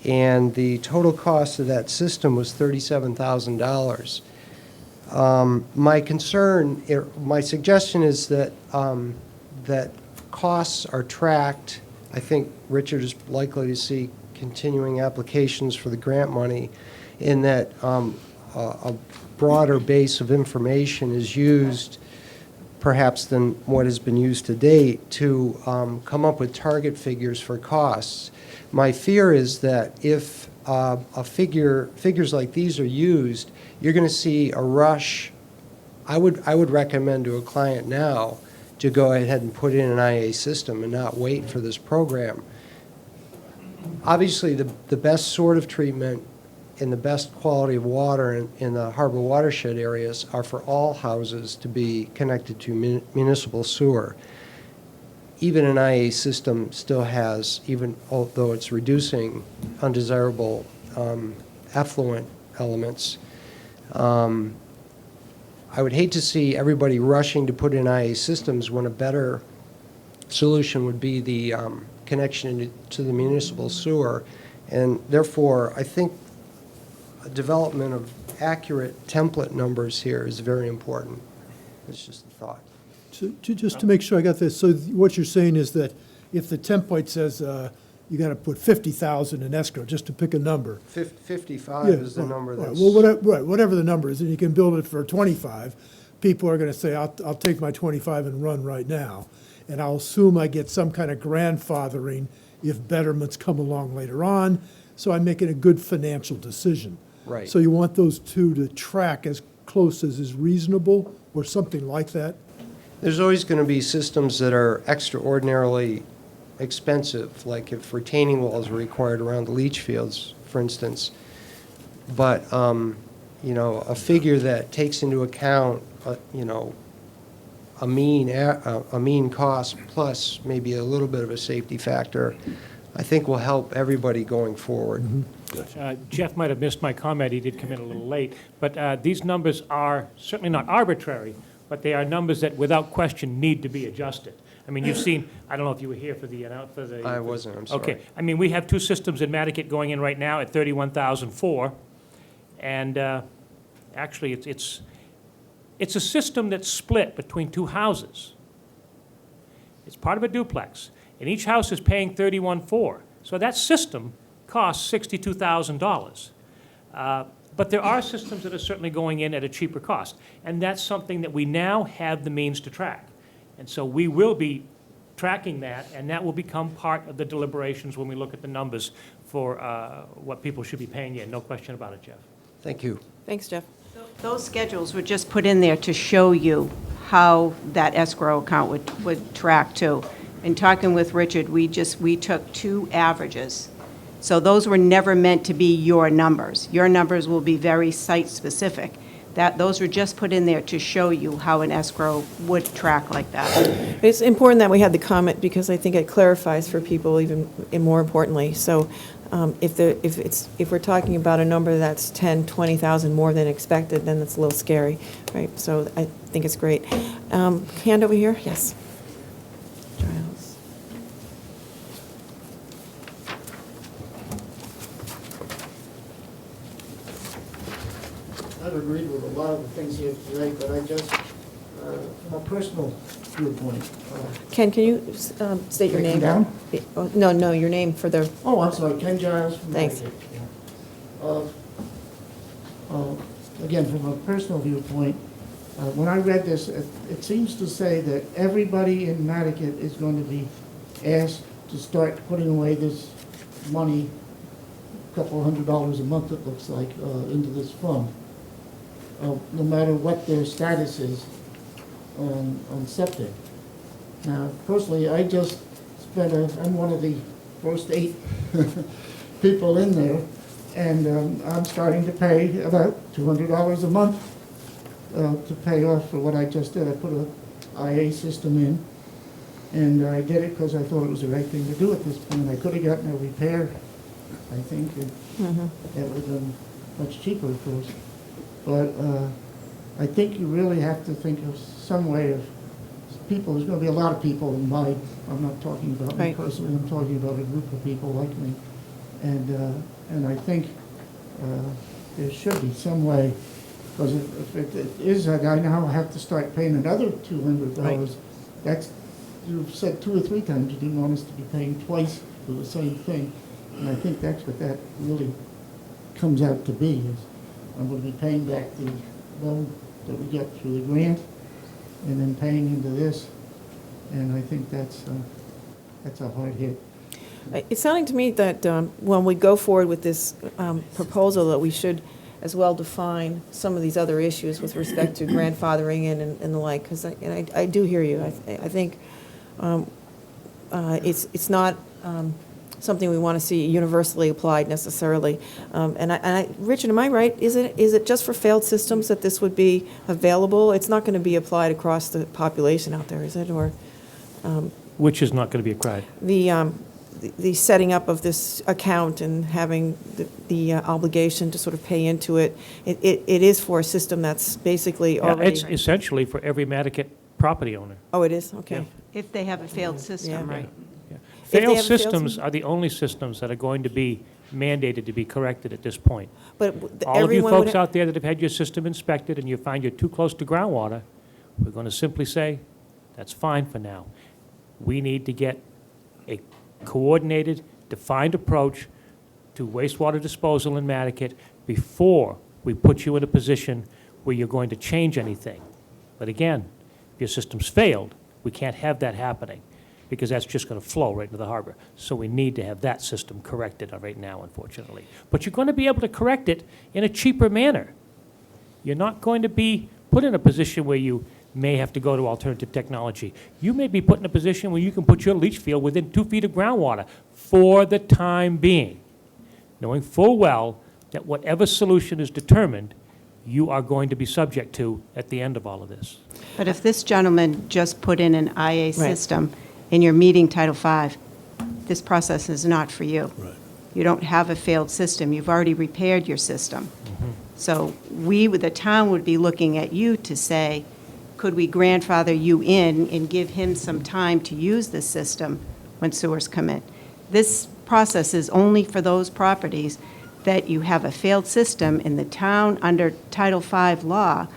And the total cost of that system was $37,000. My suggestion is that that costs are tracked. I think Richard is likely to see continuing applications for the grant money, in that a broader base of information is used perhaps than what has been used to date to come up with target figures for costs. My fear is that if figures like these are used, you're going to see a rush. I would recommend to a client now to go ahead and put in an IA system and not wait for this program. Obviously, the best sort of treatment and the best quality of water in the harbor watershed areas are for all houses to be connected to municipal sewer. Even an IA system still has, even although it's reducing undesirable effluent elements, I would hate to see everybody rushing to put in IA systems when a better solution would be the connection to the municipal sewer. And therefore, I think development of accurate template numbers here is very important. It's just a thought. So, just to make sure I got this, so what you're saying is that if the template says you got to put 50,000 in escrow, just to pick a number. 55 Yeah, is the number right. that's... Well, whatever the number is, and you can build it for 25, people are going to say, I'll take my 25 and run right now. And I'll assume I get some kind of grandfathering if betterments come along later on, so I'm making a good financial decision. Right. So you want those two to track as close as is reasonable or something like that? There's always going to be systems that are extraordinarily expensive, like if retaining walls are required around the leach fields, for instance. But, you know, a figure that takes into account, you know, a mean cost plus maybe a little bit of a safety factor, I think will help everybody going forward. Jeff might have missed my comment, he did come in a little late, but these numbers are certainly not arbitrary, but they are numbers that without question need to be adjusted. I mean, you've seen, I don't know if you were here for the, I wasn't, I'm sorry. Okay, I mean, we have two systems in Mattocket going in right now at 31,004, and actually, it's a system that's split between two houses. It's part of a duplex, and each house is paying 31,400. So that system costs $62,000. But there are systems that are certainly going in at a cheaper cost, and that's something that we now have the means to track. And so we will be tracking that, and that will become part of the deliberations when we look at the numbers for what people should be paying in. No question about it, Jeff. Thank you. Thanks, Jeff. Those schedules were just put in there to show you how that escrow account would track too. In talking with Richard, we took two averages. So those were never meant to be your numbers. Your numbers will be very site-specific. Those were just put in there to show you how an escrow would track like that. It's important that we had the comment because I think it clarifies for people even and more importantly. So if we're talking about a number that's 10, 20,000 more than expected, then that's a little scary, right? So I think it's great. Hand over here, yes. Giles. I've agreed with a lot of the things here today, but I just, from a personal viewpoint. Ken, can you state your Take name? them down? No, your name for the, Oh, I'm sorry, Ken Giles from Thanks. Connecticut. Again, from a personal viewpoint, when I read this, it seems to say that everybody in Connecticut is going to be asked to start putting away this money, a couple $100 a month it looks like, into this fund. No matter what their status is on septic. Now, personally, I just I'm one of the first 8 people in there, and I'm starting to pay about $200 a month to pay off for what I just did. I put a IA system in, and I did it because I thought it was the right thing to do at this point. I could have gotten a repair, I think, and that would have been much cheaper, of course. But I think you really have to think of some way of people. There's going to be a lot of people in I'm not talking about me Right. personally. I'm talking about a group of people like me, and I think there should be some way, because if it is that I now have to start paying another $200. Right. That's, you've said 2 or 3 times you didn't want us to be paying twice for the same thing, and I think that's what that really comes out to be. Is I'm going to be paying back the loan that we get through the grant, and then paying into this, and I think that's a hard hit. it's sounding to me that when we go forward with this proposal, that we should as well define some of these other issues with respect to grandfathering in and the like, because I do hear you. I think it's not something we want to see universally applied necessarily. Richard, am I right? Is it just for failed systems that this would be available? It's not going to be applied across the population out there, is it? Or Which is not going to be a crowd. the setting up of this account and having the obligation to sort of pay into it, it is for a system that's basically Yeah, already... it's essentially for every Mattocket property owner. Oh, it is? Okay. If they have a failed system, Yeah. right? Yeah. they Failed have a failed systems system? are the only systems that are going to be mandated to be corrected at this point. But All of you everyone would folks out there that have had your system inspected and you find you're too close to groundwater, we're going to simply say, that's fine for now. We need to get a coordinated, defined approach to wastewater disposal in Mattocket before we put you in a position where you're going to change anything. But again, if your system's failed, we can't have that happening, because that's just going to flow right into the harbor. So we need to have that system corrected right now, unfortunately. But you're going to be able to correct it in a cheaper manner. You're not going to be put in a position where you may have to go to alternative technology. You may be put in a position where you can put your leach field within 2 feet of groundwater for the time being, knowing full well that whatever solution is determined, you are going to be subject to at the end of all of this. But if this gentleman just put in an IA system and you're meeting Title V, this process is not for you. Right. You don't have a failed system. You've already repaired your system. So the town would be looking at you to say, could we grandfather you in and give him some time to use this system when sewers come in? This process is only for those properties that you have a failed system in the town under Title V law.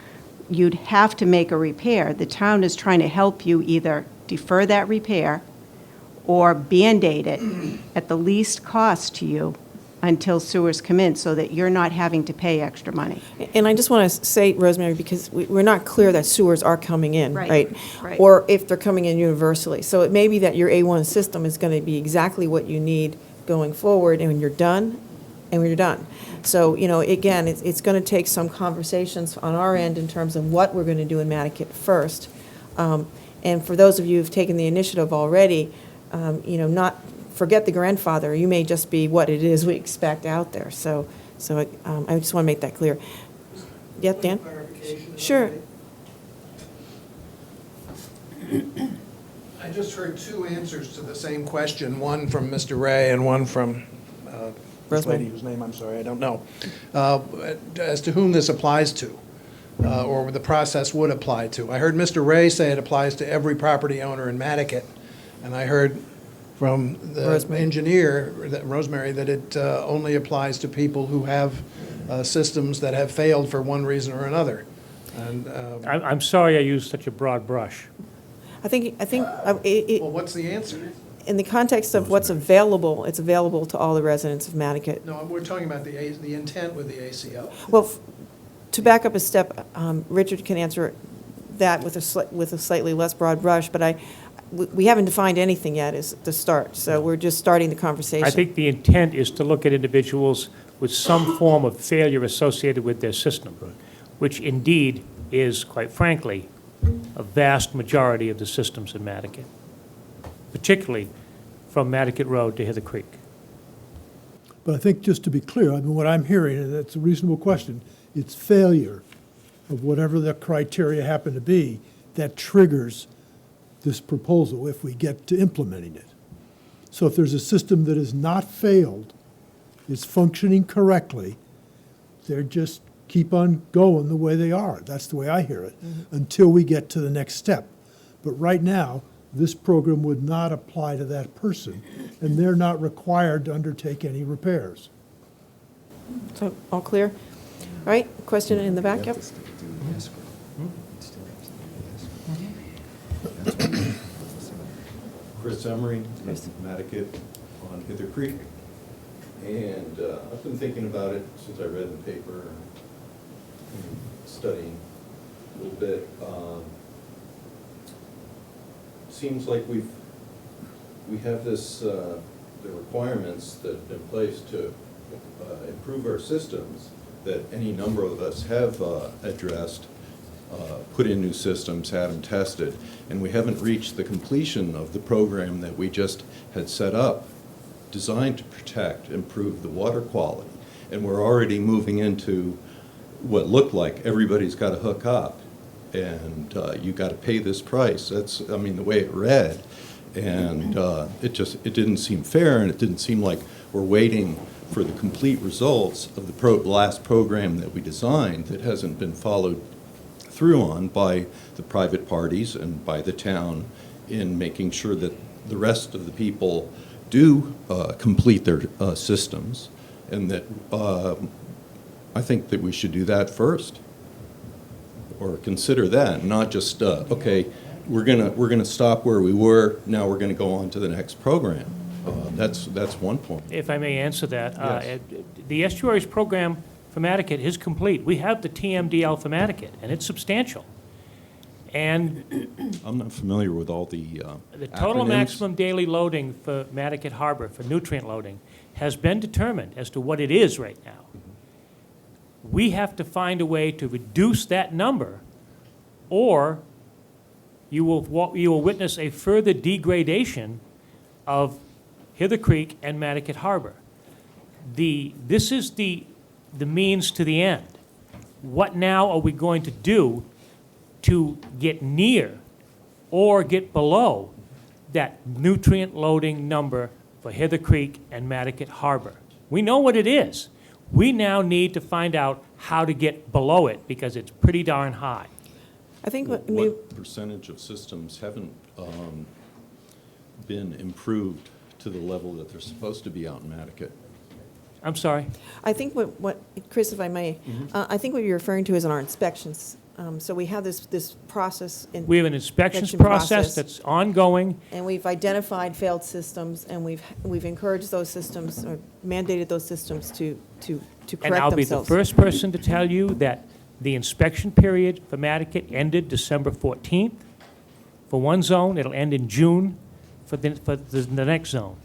You'd have to make a repair. The town is trying to help you either defer that repair or Band-Aid it at the least cost to you until sewers come in, so that you're not having to pay extra money. And I just want to say, Rosemary, because we're not clear that sewers are coming in, Right, right? right. Or if they're coming in universally. So it may be that your A1 system is going to be exactly what you need going forward, and when you're done, So, again, it's going to take some conversations on our end in terms of what we're going to do in Mattocket first. And for those of you who've taken the initiative already, not forget the grandfather. You may just be what it is we expect out there. So I just want to make that clear. Yeah, Dan? Sure. I just heard two answers to the same question, one from Mr. Ray and one from this Rosemary. lady whose name I'm sorry, I don't know, as to whom this applies to, or the process would apply to. I heard Mr. Ray say it applies to every property owner in Mattocket, and I heard from the Rosemary. engineer, Rosemary, that it only applies to people who have systems that have failed for one reason or another. And, I'm sorry I used such a broad brush. I think well, what's the answer? in the context of what's available, it's available to all the residents of Mattocket. No, we're talking about the intent with the ACO. Well, to back up a step, Richard can answer that with a slightly less broad brush, but we haven't defined anything yet as the start, so we're just starting the conversation. I think the intent is to look at individuals with some form of failure associated with their system, which indeed is, quite frankly, a vast majority of the systems in Mattocket, particularly from Mattocket Road to Hither Creek. But I think, just to be clear, I mean, what I'm hearing, and that's a reasonable question, it's failure of whatever the criteria happen to be that triggers this proposal if we get to implementing it. So if there's a system that has not failed, is functioning correctly, they're just keep on going the way they are. That's the way I hear it, until we get to the next step. But right now, this program would not apply to that person, and they're not required to undertake any repairs. So, all clear? All right, question in the back, yep. Chris Emery, Mattocket on Hither Creek. And I've been thinking about it since I read the paper, and studying a little bit. Seems like we have this, the requirements that have been placed to improve our systems that any number of us have addressed, put in new systems, had them tested, and we haven't reached the completion of the program that we just had set up, designed to protect, improve the water quality. And we're already moving into what looked like everybody's got to hook up, and you got to pay this price. That's, I mean, the way it read. And it didn't seem fair, and it didn't seem like we're waiting for the complete results of the last program that we designed that hasn't been followed through on by the private parties and by the town in making sure that the rest of the people do complete their systems, and that I think that we should do that first, or consider that, not just okay, we're gonna stop where we were, now we're gonna go on to the next program. That's one point. If I may answer that, Yes. the estuaries program for Mattocket is complete. We have the TMDL for Mattocket, and it's substantial. And I'm not familiar with all the the total acronyms. maximum daily loading for Mattocket Harbor, for nutrient loading, has been determined as to what it is right now. We have to find a way to reduce that number or you will witness a further degradation of Hither Creek and Mattocket Harbor. This is the means to the end. What now are we going to do to get near or get below that nutrient loading number for Hither Creek and Mattocket Harbor? We know what it is. We now need to find out how to get below it because it's pretty darn high. I think What percentage of systems haven't been improved to the level that they're supposed to be out in Mattocket? I'm sorry? I think what, Chris, if I may, I think what you're referring to is in our inspections. So we have this process in. We have an inspections Inspection process process. that's ongoing. And we've identified failed systems, and we've encouraged those systems, or mandated those systems to correct And I'll be the themselves. first person to tell you that the inspection period for Mattocket ended December 14th. For one zone, it'll end in June for the next zone.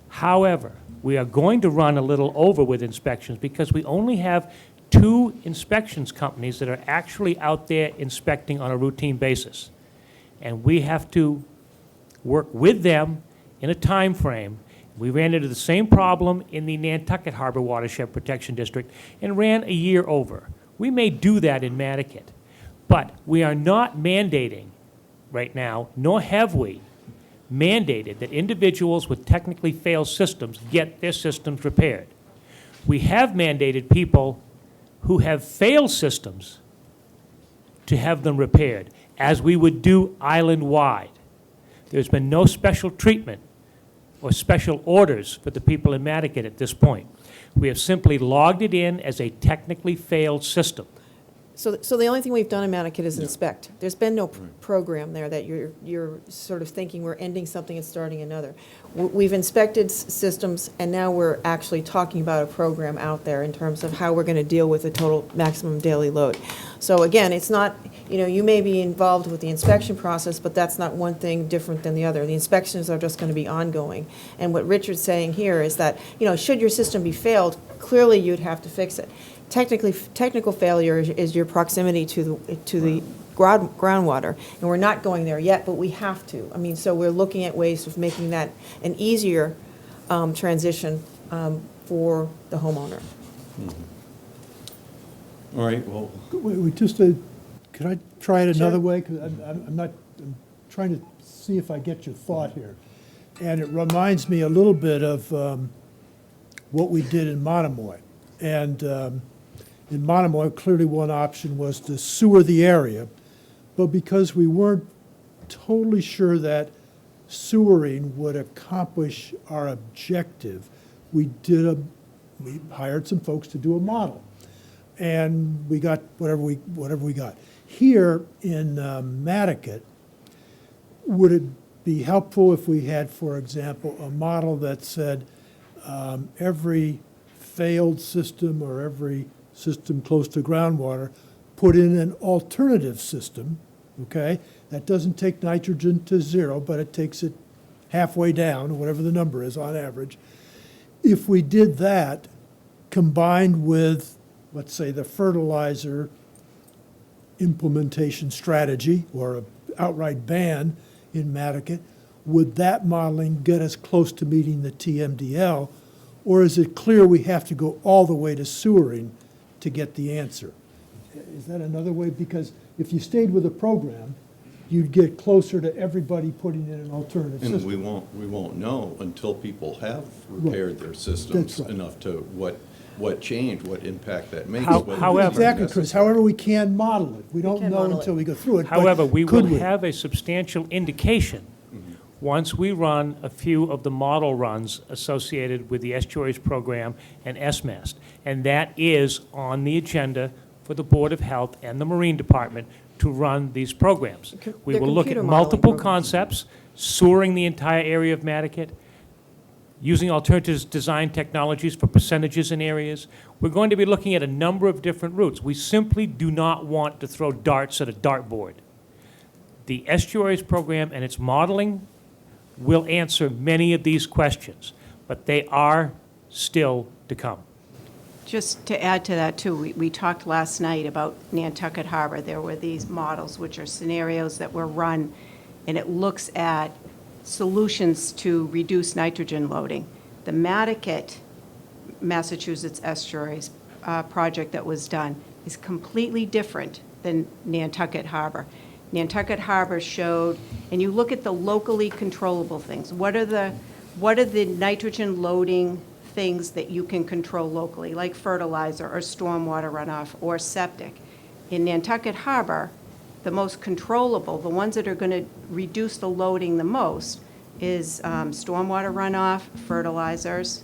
However, we are going to run a little over with inspections because we only have 2 inspections companies that are actually out there inspecting on a routine basis. And we have to work with them in a time frame. We ran into the same problem in the Nantucket Harbor Watershed Protection District and ran a year over. We may do that in Mattocket, but we are not mandating right now, nor have we mandated that individuals with technically failed systems get their systems repaired. We have mandated people who have failed systems to have them repaired, as we would do island-wide. There's been no special treatment or special orders for the people in Mattocket at this point. We have simply logged it in as a technically failed system. So the only thing we've done in Mattocket is inspect. There's been no program there that you're sort of thinking we're ending something and starting another. We've inspected systems, and now we're actually talking about a program out there in terms of how we're going to deal with the total maximum daily load. So again, it's not, you may be involved with the inspection process, but that's not one thing different than the other. The inspections are just going to be ongoing. And what Richard's saying here is that, should your system be failed, clearly you'd have to fix it. Technical failure is your proximity to the groundwater, and we're not going there yet, but we have to. So we're looking at ways of making that an easier transition for the homeowner. All right, well, Wait, could I try it another Sure. way? 'Cause I'm trying to see if I get your thought here. And it reminds me a little bit of what we did in Monomoy. And in Monomoy, clearly one option was to sewer the area, but because we weren't totally sure that sewering would accomplish our objective, we hired some folks to do a model. And we got whatever we got. Here in Mattocket, would it be helpful if we had, for example, a model that said every failed system or every system close to groundwater, put in an alternative system, okay? That doesn't take nitrogen to 0, but it takes it halfway down, or whatever the number is on average. If we did that, combined with, let's say, the fertilizer implementation strategy, or an outright ban in Mattocket, would that modeling get us close to meeting the TMDL? Or is it clear we have to go all the way to sewering to get the answer? Is that another way? Because if you stayed with a program, you'd get closer to everybody putting in an alternative and system. we won't know until people have repaired their systems That's right. enough to what change, what impact that makes. How- whether however- it's Exactly, Chris. necessary. However, we can model it. We don't can know model it. until we go through it. but However, we will could have a substantial indication once we run a few of the model runs associated with the Estuaries Program and SMAST. And that is on the agenda for the Board of Health and the Marine Department to run these programs. We They're will look at computer modeling multiple programs. concepts, sewering the entire area of Mattocket, using alternative design technologies for percentages in areas. We're going to be looking at a number of different routes. We simply do not want to throw darts at a dartboard. The Estuaries Program and its modeling will answer many of these questions, but they are still to come. Just to add to that, too, we talked last night about Nantucket Harbor. There were these models, which are scenarios that were run, and it looks at solutions to reduce nitrogen loading. The Mattocket, Massachusetts Estuaries project that was done is completely different than Nantucket Harbor. Nantucket Harbor showed, and you look at the locally controllable things. What are the nitrogen loading things that you can control locally, like fertilizer or stormwater runoff or septic? In Nantucket Harbor, the most controllable, the ones that are going to reduce the loading the most, is stormwater runoff, fertilizers.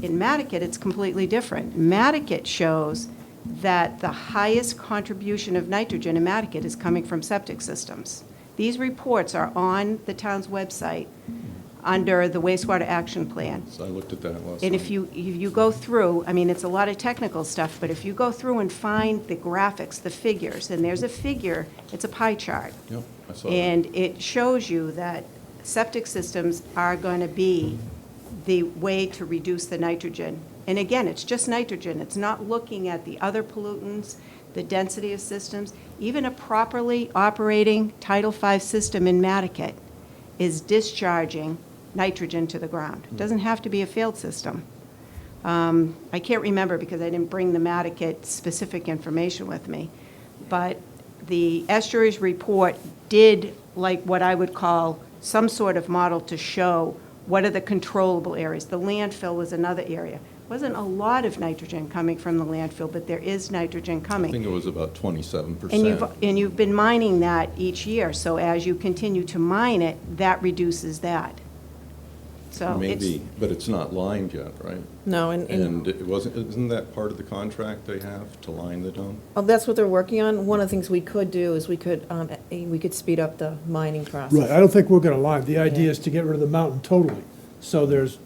In Mattocket, it's completely different. Mattocket shows that the highest contribution of nitrogen in Mattocket is coming from septic systems. These reports are on the town's website under the wastewater action plan. So I looked at that last And night. if you go through, I mean, it's a lot of technical stuff, but if you go through and find the graphics, the figures, and there's a figure, it's a pie chart. Yep, I saw that. And it shows you that septic systems are going to be the way to reduce the nitrogen. And again, it's just nitrogen. It's not looking at the other pollutants, the density of systems. Even a properly operating Title V system in Mattocket is discharging nitrogen to the ground. It doesn't have to be a failed system. I can't remember because I didn't bring the Mattocket specific information with me, but the estuaries report did like what I would call some sort of model to show what are the controllable areas. The landfill was another area. Wasn't a lot of nitrogen coming from the landfill, but there is nitrogen I coming. think it was about 27%. And you've been mining that each year, so as you continue to mine it, that reduces that. So it's, Maybe, but it's not lined yet, right? No, and And it wasn't, isn't that part of the contract they have to line the dome? that's what they're working on. One of the things we could do is we could speed up the mining process. Right, I don't think we're gonna line. The idea Yeah. is to get rid of the mountain totally. So there's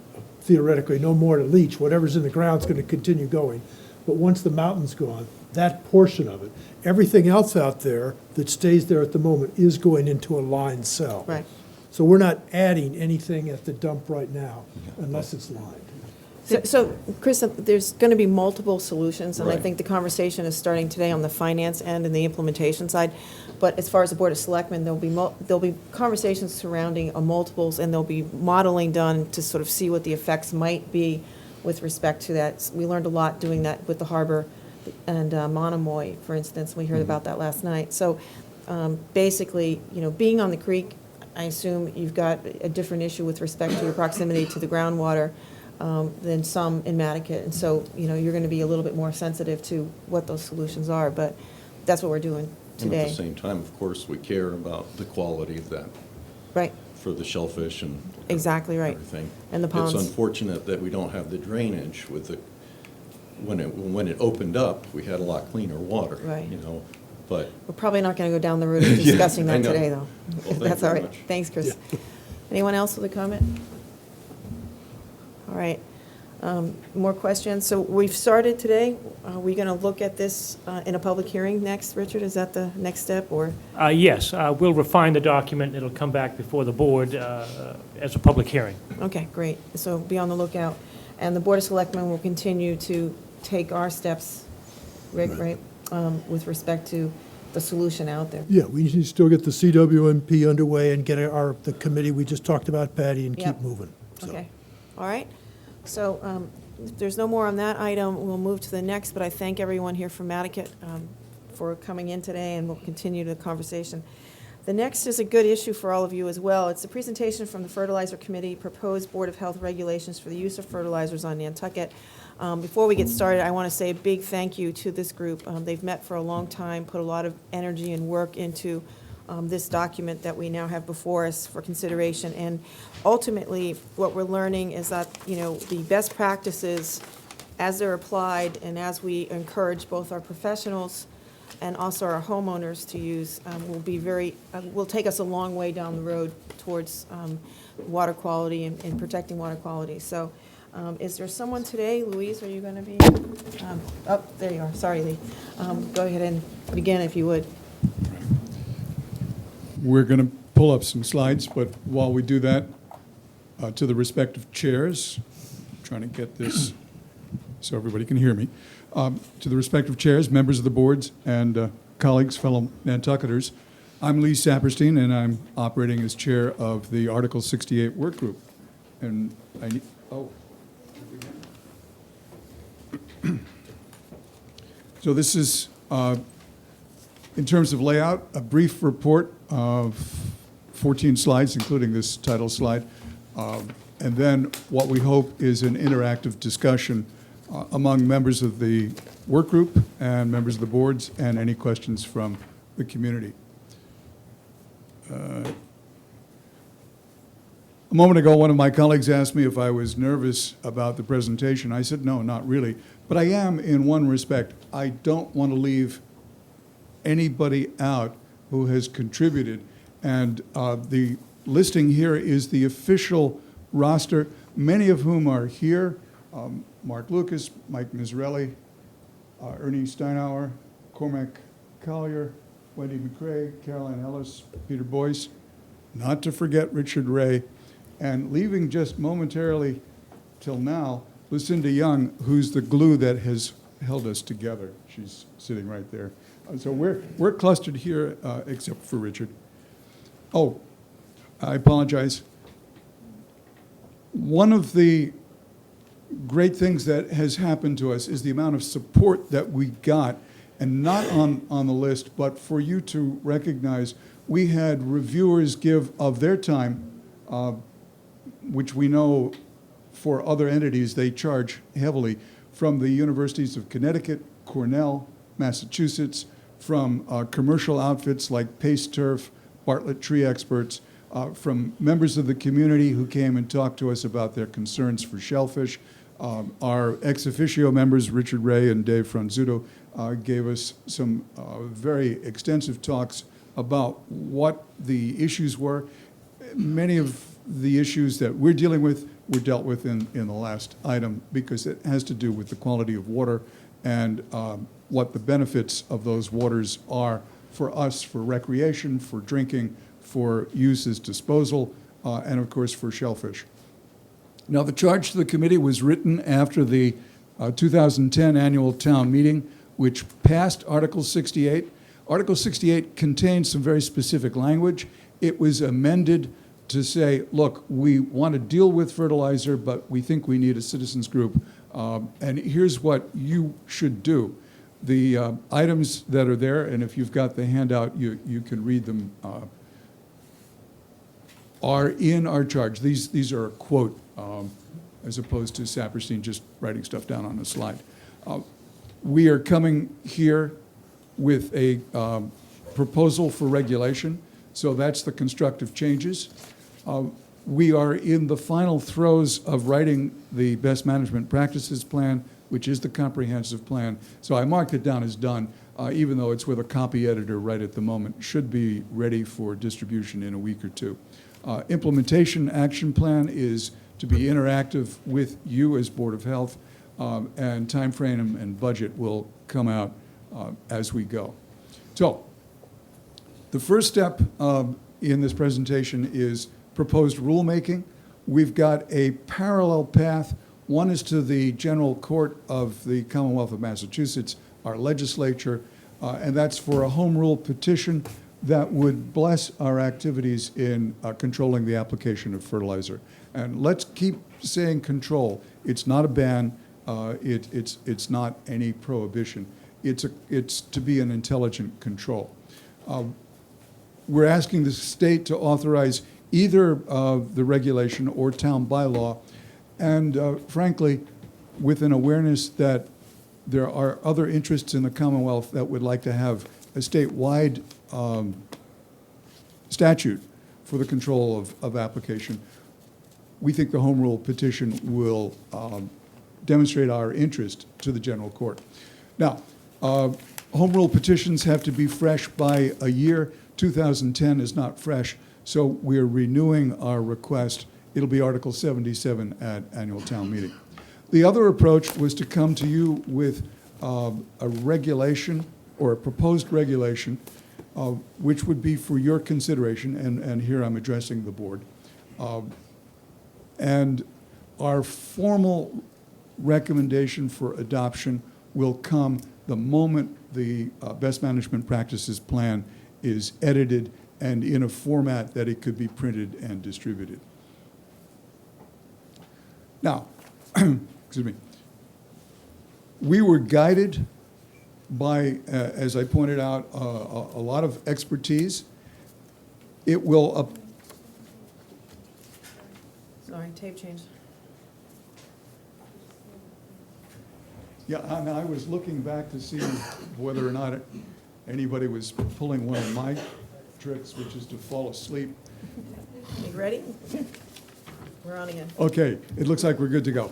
theoretically no more to leach. Whatever's in the ground's gonna continue going. But once the mountain's gone, that portion of it, everything else out there that stays there at the moment is going into a lined cell. Right. So we're not adding anything at the dump right now unless it's lined. So, Chris, there's going to be multiple solutions, and I Right. think the conversation is starting today on the finance end and the implementation side. But as far as the Board of Selectmen, there'll be conversations surrounding multiples, and there'll be modeling done to sort of see what the effects might be with respect to that. We learned a lot doing that with the harbor and Monomoy, for instance. We heard about that last night. So basically, being on the creek, I assume you've got a different issue with respect to your proximity to the groundwater than some in Mattocket. And so, you're going to be a little bit more sensitive to what those solutions are, but that's what we're doing And at today. the same time, of course, we care about the quality of that Right, for the shellfish and exactly right. everything. And the ponds. It's unfortunate that we don't have the drainage with the, when it opened up, we had a lot cleaner water. Right. But We're probably not going to go down the road of Yeah, discussing I that know. today, though. Well, thank you That's all very right. much. Thanks, Chris. Anyone else with a comment? All right. More questions? So we've started today. Are we going to look at this in a public hearing next, Richard? Is that the next step, or? Yes, we'll refine the document. It'll come back before the board as a public hearing. Okay, great. So be on the lookout. And the Board of Selectmen will continue to take our steps, Rick, right, with respect to the solution out there. Yeah, we need to still get the CWMP underway and get the committee we just talked about, Patty, and keep Yep. moving. So, Okay, all right. So if there's no more on that item, we'll move to the next, but I thank everyone here from Mattocket for coming in today, and we'll continue the conversation. The next is a good issue for all of you as well. It's a presentation from the Fertilizer Committee, proposed Board of Health regulations for the use of fertilizers on Nantucket. Before we get started, I want to say a big thank you to this group. They've met for a long time, put a lot of energy and work into this document that we now have before us for consideration. And ultimately, what we're learning is that, the best practices, as they're applied and as we encourage both our professionals and also our homeowners to use, will take us a long way down the road towards water quality and protecting water quality. So is there someone today? Louise, are you going to be? Oh, there you are. Sorry, Lee. Go ahead and begin if you would. We're going to pull up some slides, but while we do that, to the respective chairs, trying to get this so everybody can hear me. To the respective chairs, members of the boards, and colleagues, fellow Nantucketers, I'm Lee Saperstein, and I'm operating as chair of the Article 68 work group. And I need, so this is, in terms of layout, a brief report of 14 slides, including this title slide. And then what we hope is an interactive discussion among members of the work group and members of the boards and any questions from the community. A moment ago, one of my colleagues asked me if I was nervous about the presentation. I said, no, not really. But I am in one respect. I don't want to leave anybody out who has contributed. And the listing here is the official roster, many of whom are here. Mark Lucas, Mike Miserelli, Ernie Steinauer, Cormac Collier, Wendy McCrae, Caroline Ellis, Peter Boyce, not to forget Richard Ray, and leaving just momentarily till now, Lucinda Young, who's the glue that has held us together. She's sitting right there. So we're clustered here, except for Richard. Oh, I apologize. One of the great things that has happened to us is the amount of support that we got, and not on the list, but for you to recognize, we had reviewers give of their time, which we know for other entities they charge heavily, from the universities of Connecticut, Cornell, Massachusetts, from commercial outfits like Pace Turf, Bartlett Tree Experts, from members of the community who came and talked to us about their concerns for shellfish. Our ex officio members, Richard Ray and Dave Franzuto, gave us some very extensive talks about what the issues were. Many of the issues that we're dealing with were dealt with in the last item because it has to do with the quality of water and what the benefits of those waters are for us, for recreation, for drinking, for use as disposal, and of course for shellfish. Now, the charge to the committee was written after the 2010 annual town meeting, which passed Article 68. Article 68 contains some very specific language. It was amended to say, look, we want to deal with fertilizer, but we think we need a citizens group, and here's what you should do. The items that are there, and if you've got the handout, you can read them, are in our charge. These are a quote, as opposed to Saperstein just writing stuff down on a slide. We are coming here with a proposal for regulation, so that's the constructive changes. We are in the final throes of writing the best management practices plan, which is the comprehensive plan. So I marked it down as done, even though it's with a copy editor right at the moment. Should be ready for distribution in a week or two. Implementation action plan is to be interactive with you as Board of Health, and time frame and budget will come out as we go. So the first step in this presentation is proposed rulemaking. We've got a parallel path. One is to the General Court of the Commonwealth of Massachusetts, our legislature, and that's for a home rule petition that would bless our activities in controlling the application of fertilizer. And let's keep saying control. It's not a ban. It's not any prohibition. It's to be an intelligent control. We're asking the state to authorize either the regulation or town bylaw, and frankly, with an awareness that there are other interests in the Commonwealth that would like to have a statewide statute for the control of application. We think the home rule petition will demonstrate our interest to the general court. Now, home rule petitions have to be fresh by a year. 2010 is not fresh, so we're renewing our request. It'll be Article 77 at annual town meeting. The other approach was to come to you with a regulation or a proposed regulation, which would be for your consideration, and here I'm addressing the board. And our formal recommendation for adoption will come the moment the best management practices plan is edited and in a format that it could be printed and distributed. Now, excuse me, we were guided by, as I pointed out, a lot of expertise. It will, Sorry, tape change. yeah, and I was looking back to see whether or not anybody was pulling one of my tricks, which is to fall asleep. You ready? We're on again. Okay, it looks like we're good to go.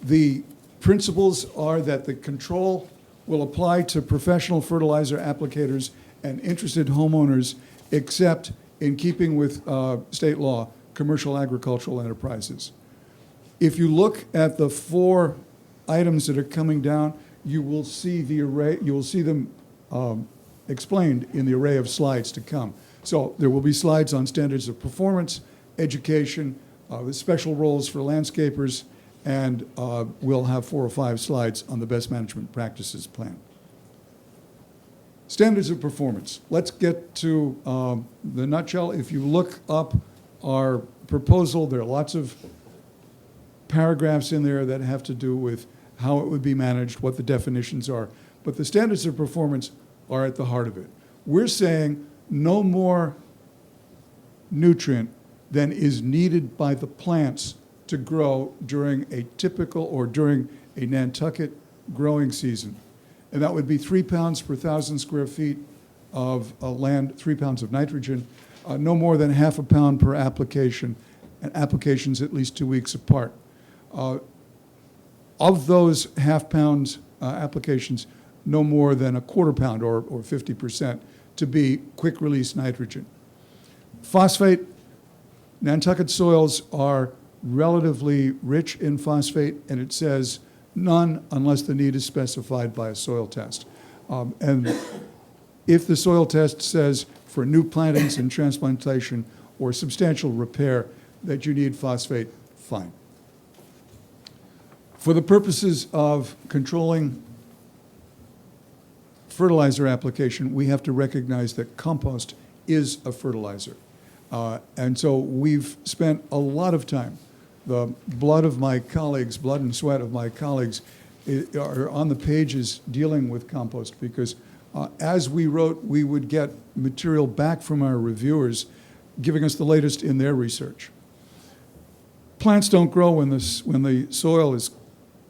The principles are that the control will apply to professional fertilizer applicators and interested homeowners, except in keeping with state law, commercial agricultural enterprises. If you look at the 4 items that are coming down, you will see the array, you will see them explained in the array of slides to come. So there will be slides on standards of performance, education, with special roles for landscapers, and we'll have 4 or 5 slides on the best management practices plan. Standards of performance. Let's get to the nutshell. If you look up our proposal, there are lots of paragraphs in there that have to do with how it would be managed, what the definitions are. But the standards of performance are at the heart of it. We're saying no more nutrient than is needed by the plants to grow during a typical or during a Nantucket growing season. And that would be 3 pounds per 1,000 square feet of land, 3 pounds of nitrogen, no more than half a pound per application, and applications at least 2 weeks apart. Of those half-pound applications, no more than a quarter pound or 50% to be quick-release nitrogen. Phosphate, Nantucket soils are relatively rich in phosphate, and it says none unless the need is specified by a soil test. And if the soil test says for new plantings and transplantation or substantial repair that you need phosphate, fine. For the purposes of controlling fertilizer application, we have to recognize that compost is a fertilizer. And so we've spent a lot of time. The blood of my colleagues, blood and sweat of my colleagues are on the pages dealing with compost because as we wrote, we would get material back from our reviewers giving us the latest in their research. Plants don't grow when the soil is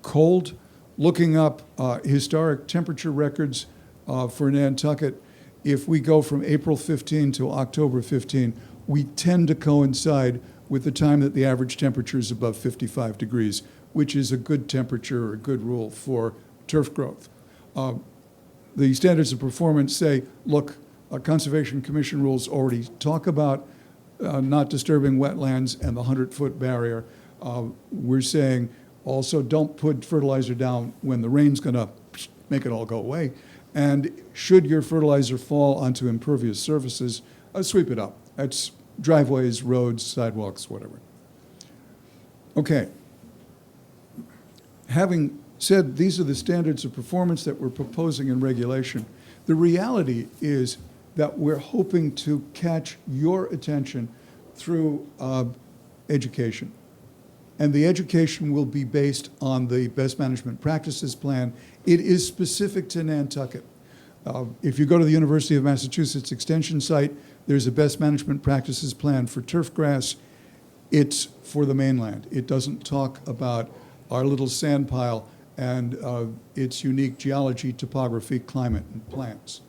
cold. Looking up historic temperature records for Nantucket, if we go from April 15 to October 15, we tend to coincide with the time that the average temperature is above 55 degrees, which is a good temperature or a good rule for turf growth. The standards of performance say, look, Conservation Commission rules already talk about not disturbing wetlands and the 100-foot barrier. We're saying also don't put fertilizer down when the rain's going to make it all go away. And should your fertilizer fall onto impervious surfaces, sweep it up. That's driveways, roads, sidewalks, whatever. Okay. Having said these are the standards of performance that we're proposing in regulation, the reality is that we're hoping to catch your attention through education. And the education will be based on the best management practices plan. It is specific to Nantucket. If you go to the University of Massachusetts Extension site, there's a best management practices plan for turf grass. It's for the mainland. It doesn't talk about our little sand pile and its unique geology, topography, climate, and plants.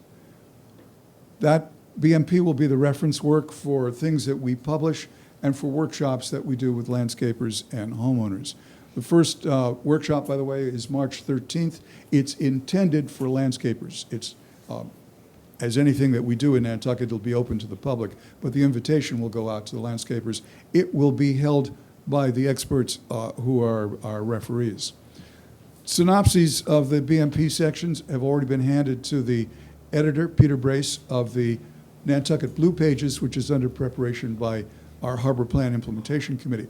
That BMP will be the reference work for things that we publish and for workshops that we do with landscapers and homeowners. The first workshop, by the way, is March 13th. It's intended for landscapers. It's, as anything that we do in Nantucket, it'll be open to the public, but the invitation will go out to the landscapers. It will be held by the experts who are our referees. Synopses of the BMP sections have already been handed to the editor, Peter Brace, of the Nantucket Blue Pages, which is under preparation by our Harbor Plan Implementation Committee.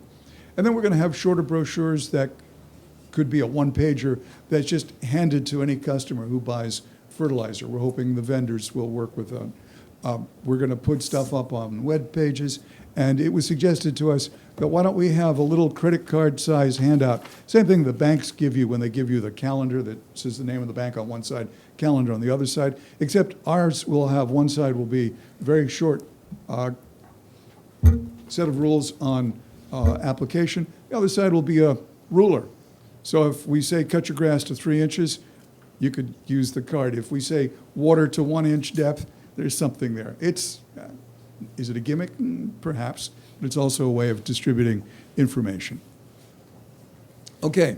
And then we're going to have shorter brochures that could be a one-pager that's just handed to any customer who buys fertilizer. We're hoping the vendors will work with that. We're going to put stuff up on web pages, and it was suggested to us that why don't we have a little credit card size handout, same thing the banks give you when they give you the calendar that says the name of the bank on one side, calendar on the other side, except ours will have, one side will be very short set of rules on application. The other side will be a ruler. So if we say cut your grass to 3 inches, you could use the card. If we say water to 1 inch depth, there's something there. It's, is it a gimmick? Perhaps, but it's also a way of distributing information. Okay,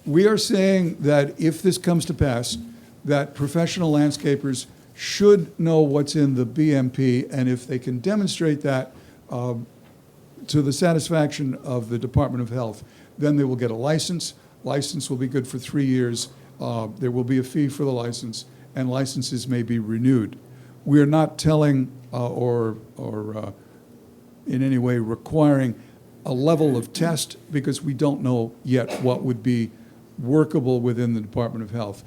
we are saying that if this comes to pass, that professional landscapers should know what's in the BMP, and if they can demonstrate that to the satisfaction of the Department of Health, then they will get a license. License will be good for 3 years. There will be a fee for the license, and licenses may be renewed. We are not telling or in any way requiring a level of test because we don't know yet what would be workable within the Department of Health.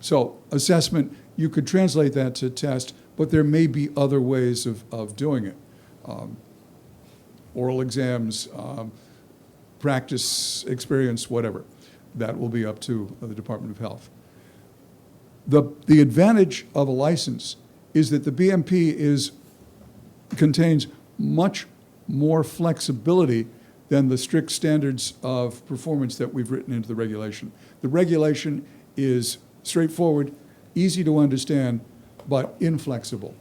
So assessment, you could translate that to test, but there may be other ways of doing it. Oral exams, practice, experience, whatever. That will be up to the Department of Health. The advantage of a license is that the BMP contains much more flexibility than the strict standards of performance that we've written into the regulation. The regulation is straightforward, easy to understand, but inflexible.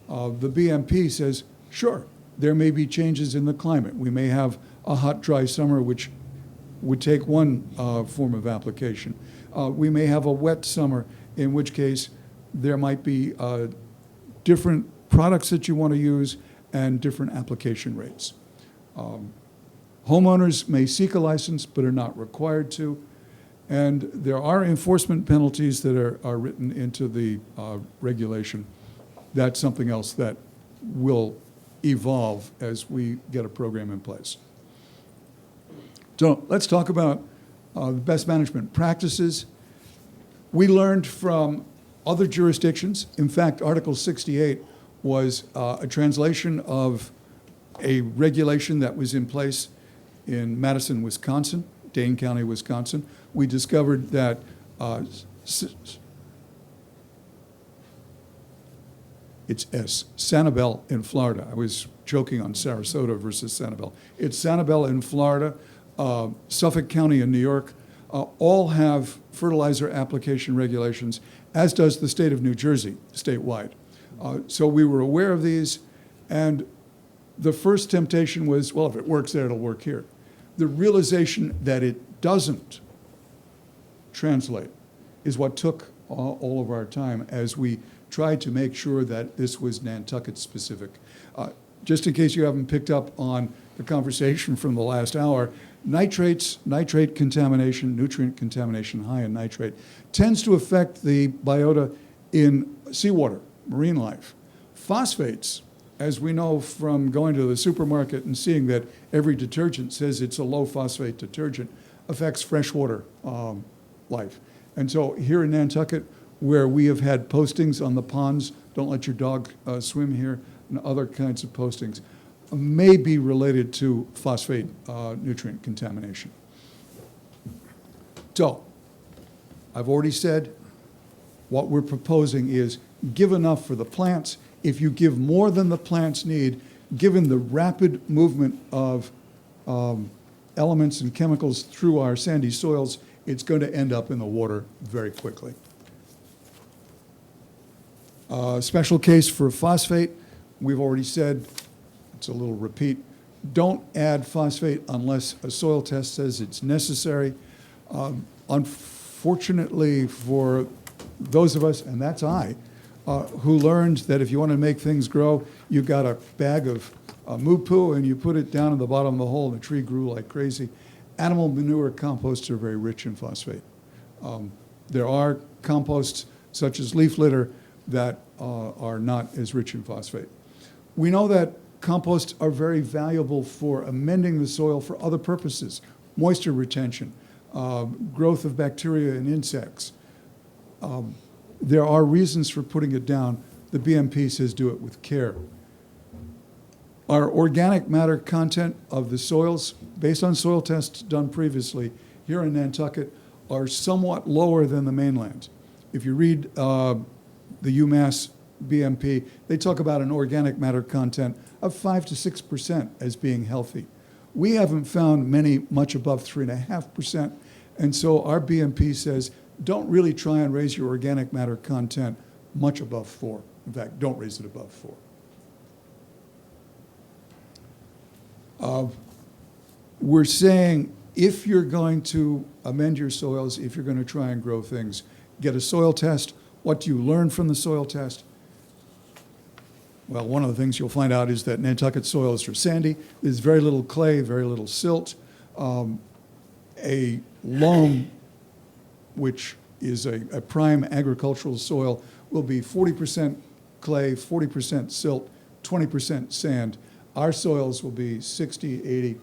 The BMP says, sure, there may be changes in the climate. We may have a hot, dry summer, which would take one form of application. We may have a wet summer, in which case there might be different products that you want to use and different application rates. Homeowners may seek a license but are not required to. And there are enforcement penalties that are written into the regulation. That's something else that will evolve as we get a program in place. So let's talk about the best management practices. We learned from other jurisdictions. In fact, Article 68 was a translation of a regulation that was in place in Madison, Wisconsin, Dane County, Wisconsin. We discovered that it's Sanibel in Florida. I was joking on Sarasota versus Sanibel. It's Sanibel in Florida, Suffolk County in New York, all have fertilizer application regulations, as does the state of New Jersey, statewide. So we were aware of these, and the first temptation was, well, if it works there, it'll work here. The realization that it doesn't translate is what took all of our time as we tried to make sure that this was Nantucket specific. Just in case you haven't picked up on the conversation from the last hour, nitrates, nitrate contamination, nutrient contamination high in nitrate, tends to affect the biota in seawater, marine life. Phosphates, as we know from going to the supermarket and seeing that every detergent says it's a low phosphate detergent, affects freshwater life. And so here in Nantucket, where we have had postings on the ponds, don't let your dog swim here, and other kinds of postings, may be related to phosphate nutrient contamination. So, I've already said what we're proposing is give enough for the plants. If you give more than the plants need, given the rapid movement of elements and chemicals through our sandy soils, it's going to end up in the water very quickly. Special case for phosphate, we've already said, it's a little repeat, don't add phosphate unless a soil test says it's necessary. Unfortunately for those of us, and that's I, who learned that if you want to make things grow, you got a bag of moo poo and you put it down in the bottom of the hole and the tree grew like crazy. Animal manure composts are very rich in phosphate. There are composts such as leaf litter that are not as rich in phosphate. We know that composts are very valuable for amending the soil for other purposes, moisture retention, growth of bacteria and insects. There are reasons for putting it down. The BMP says do it with care. Our organic matter content of the soils, based on soil tests done previously here in Nantucket, are somewhat lower than the mainland. If you read the UMass BMP, they talk about an organic matter content of 5 to 6% as being healthy. We haven't found many much above 3.5%, and so our BMP says don't really try and raise your organic matter content much above 4. In fact, don't raise it above 4. We're saying if you're going to amend your soils, if you're going to try and grow things, get a soil test. What do you learn from the soil test? Well, one of the things you'll find out is that Nantucket soils are sandy. There's very little clay, very little silt. A loam, which is a prime agricultural soil, will be 40% clay, 40% silt, 20% sand. Our soils will be 60, 80.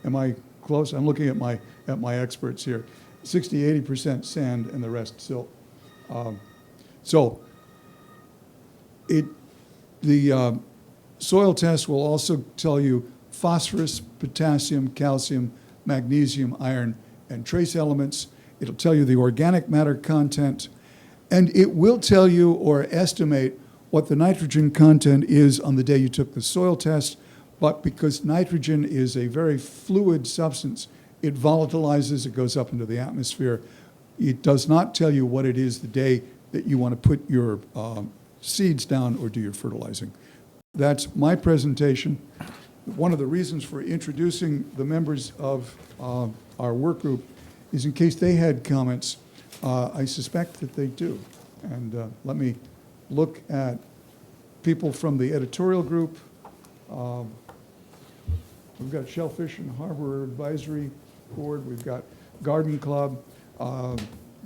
Am I close? I'm looking at my experts here. 60, 80% sand and the rest silt. So the soil test will also tell you phosphorus, potassium, calcium, magnesium, iron, and trace elements. It'll tell you the organic matter content, and it will tell you or estimate what the nitrogen content is on the day you took the soil test. But because nitrogen is a very fluid substance, it volatilizes, it goes up into the atmosphere. It does not tell you what it is the day that you want to put your seeds down or do your fertilizing. That's my presentation. One of the reasons for introducing the members of our work group is in case they had comments. I suspect that they do. And let me look at people from the editorial group. We've got Shellfish and Harbor Advisory Board. We've got Garden Club,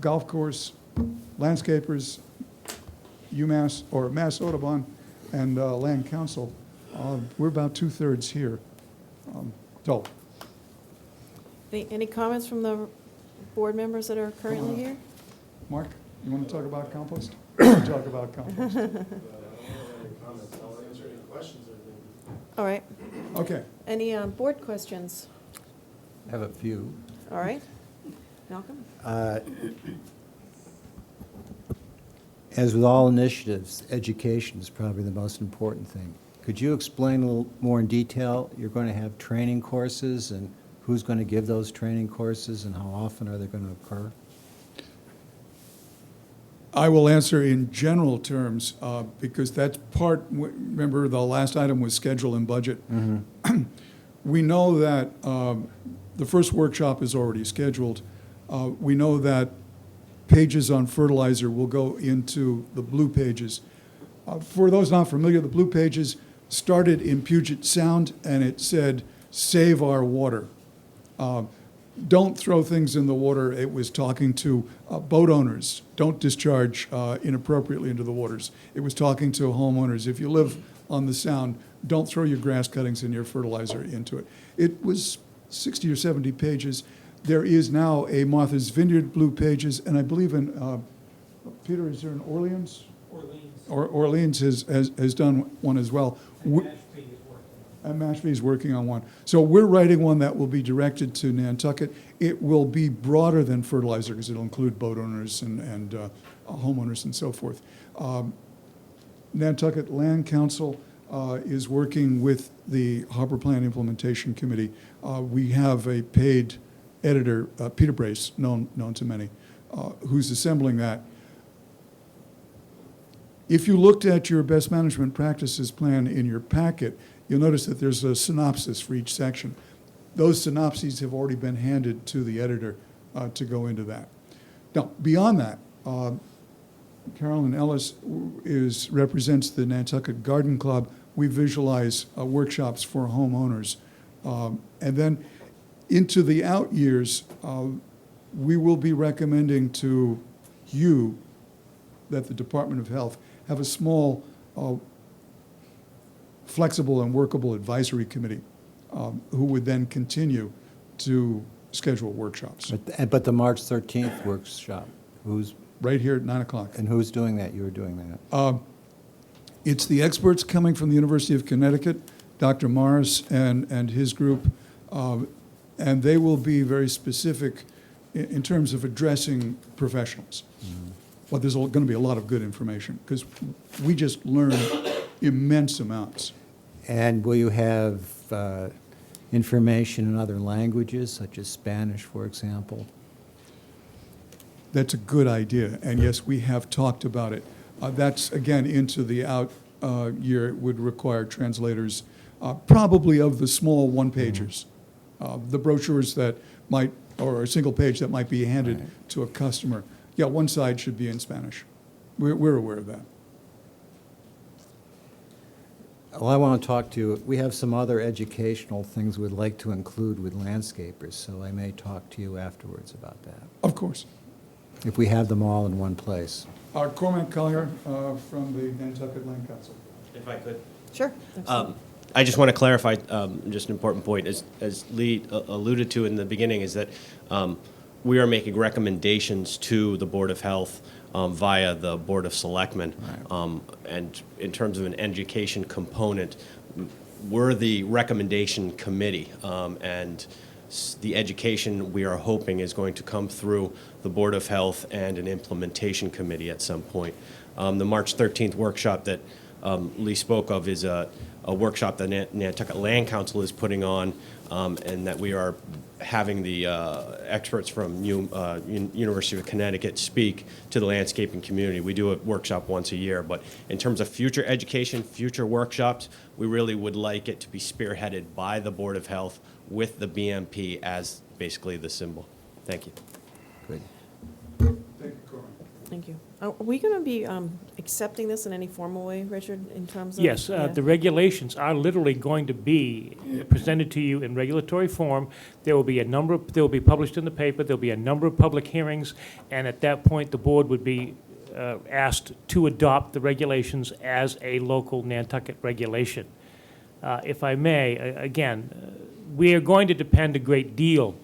Golf Course, Landscapers, UMass, or Mass Audubon, and Land Council. We're about 2/3 here. So, Any comments from the board members that are currently here? Mark, you want to talk about compost? Talk about compost. All right. Okay. Any board questions? I have a few. All right. Malcolm? As with all initiatives, education is probably the most important thing. Could you explain a little more in detail? You're going to have training courses, and who's going to give those training courses, and how often are they going to occur? I will answer in general terms, because that's part, remember the last item was schedule and budget. Mm-hmm. We know that the first workshop is already scheduled. We know that pages on fertilizer will go into the blue pages. For those not familiar, the blue pages started in Puget Sound, and it said, "Save our water." Don't throw things in the water. It was talking to boat owners. Don't discharge inappropriately into the waters. It was talking to homeowners. If you live on the Sound, don't throw your grass cuttings and your fertilizer into it. It was 60 or 70 pages. There is now a Martha's Vineyard Blue Pages, and I believe in, Peter, is there an Orleans? Orleans has done one as well. And Mashpee is working on one. So we're writing one that will be directed to Nantucket. It will be broader than fertilizer because it'll include boat owners and homeowners and so forth. Nantucket Land Council is working with the Harbor Plan Implementation Committee. We have a paid editor, Peter Brace, known to many, who's assembling that. If you looked at your best management practices plan in your packet, you'll notice that there's a synopsis for each section. Those synopses have already been handed to the editor to go into that. Now, beyond that, Carolyn Ellis represents the Nantucket Garden Club. We visualize workshops for homeowners. And then into the out years, we will be recommending to you that the Department of Health have a small flexible and workable advisory committee who would then continue to schedule workshops. But the March 13th workshop, who's, Right here at 9 o'clock. and who's doing that? You were doing that. It's the experts coming from the University of Connecticut, Dr. Morris and his group, and they will be very specific in terms of addressing professionals. But there's going to be a lot of good information, because we just learn immense amounts. And will you have information in other languages, such as Spanish, for example? That's a good idea, and yes, we have talked about it. That's, again, into the out year. It would require translators, probably of the small one-pagers, the brochures that might, or a single page that might be handed to a customer. Yeah, one side should be in Spanish. We're aware of that. Well, I want to talk to you. We have some other educational things we'd like to include with landscapers, so I may talk to you afterwards about that, Of course. if we have them all in one place. Cormac Collier from the Nantucket Land Council. If I could. Sure. I just want to clarify just an important point. As Lee alluded to in the beginning, is that we are making recommendations to the Board of Health via the Board of Selectmen. And in terms of an education component, we're the recommendation committee. And the education we are hoping is going to come through the Board of Health and an implementation committee at some point. The March 13th workshop that Lee spoke of is a workshop that Nantucket Land Council is putting on, and that we are having the experts from University of Connecticut speak to the landscaping community. We do a workshop once a year, but in terms of future education, future workshops, we really would like it to be spearheaded by the Board of Health with the BMP as basically the symbol. Thank you. Good. Thank you, Cormac. Thank you. Are we going to be accepting this in any formal way, Richard, in terms of? Yes, yeah. the regulations are literally going to be presented to you in regulatory form. There will be they will be published in the paper, there'll be a number of public hearings, and at that point, the board would be asked to adopt the regulations as a local Nantucket regulation. If I may, again, we are going to depend a great deal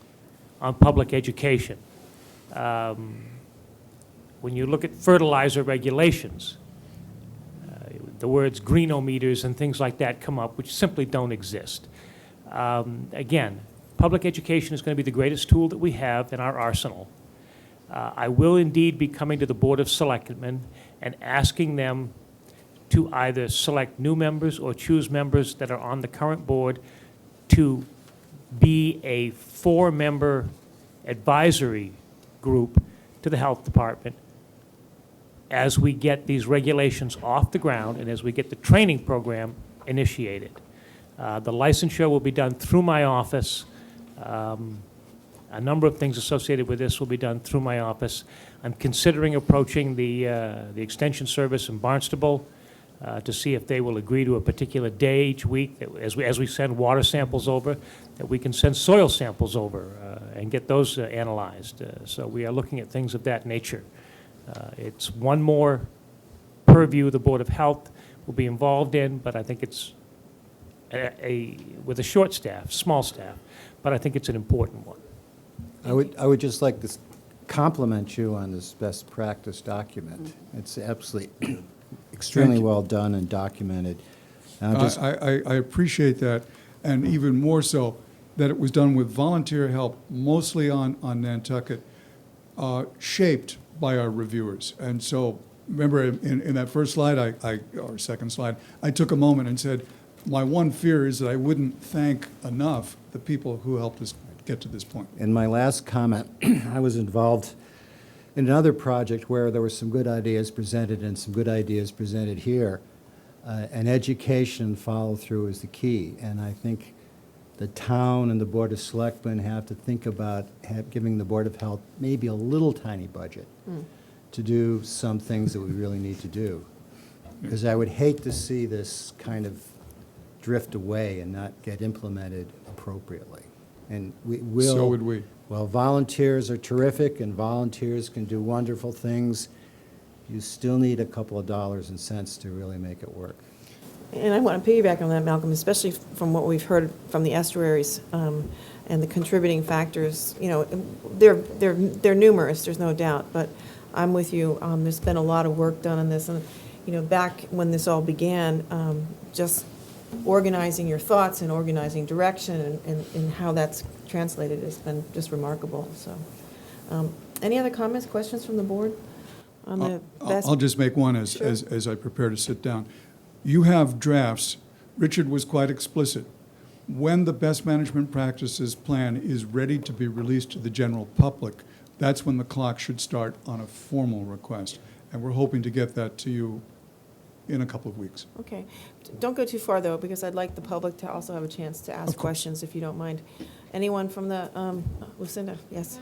on public education. When you look at fertilizer regulations, the words greenometers and things like that come up, which simply don't exist. Again, public education is going to be the greatest tool that we have in our arsenal. I will indeed be coming to the Board of Selectmen and asking them to either select new members or choose members that are on the current board to be a 4-member advisory group to the Health Department as we get these regulations off the ground and as we get the training program initiated. The licensure will be done through my office. A number of things associated with this will be done through my office. I'm considering approaching the Extension Service in Barnstable to see if they will agree to a particular day each week, that as we send water samples over, that we can send soil samples over and get those analyzed. So we are looking at things of that nature. It's one more purview the Board of Health will be involved in, but I think it's with a short staff, small staff, but I think it's an important one. I would just like to compliment you on this best practice document. It's absolutely extremely well done and documented. And I appreciate that, and even more so that it was done with volunteer help, mostly on Nantucket, shaped by our reviewers. And so, remember in that first slide, or second slide, I took a moment and said, my one fear is that I wouldn't thank enough the people who helped us get to this point. In my last comment, I was involved in another project where there were some good ideas presented and some good ideas presented here. And education follow-through is the key. And I think the town and the Board of Selectmen have to think about giving the Board of Health maybe a little tiny budget to do some things that we really need to do. Because I would hate to see this kind of drift away and not get implemented appropriately. And we will. So would we. Well, volunteers are terrific, and volunteers can do wonderful things. You still need a couple of dollars and cents to really make it work. And I want to piggyback on that, Malcolm, especially from what we've heard from the estuaries. and the contributing factors, you know, they're numerous, there's no doubt, but I'm with you. There's been a lot of work done on this, and, you know, back when this all began, just organizing your thoughts and organizing direction and how that's translated has been just remarkable, so. Any other comments, questions from the board on the best? I'll just make one as, Sure. as I prepare to sit down. You have drafts. Richard was quite explicit. When the best management practices plan is ready to be released to the general public, that's when the clock should start on a formal request. And we're hoping to get that to you in a couple of weeks. Okay. Don't go too far, though, because I'd like the public to also have a chance to ask Of course. questions, if you don't mind. Anyone from the, Lucinda, yes?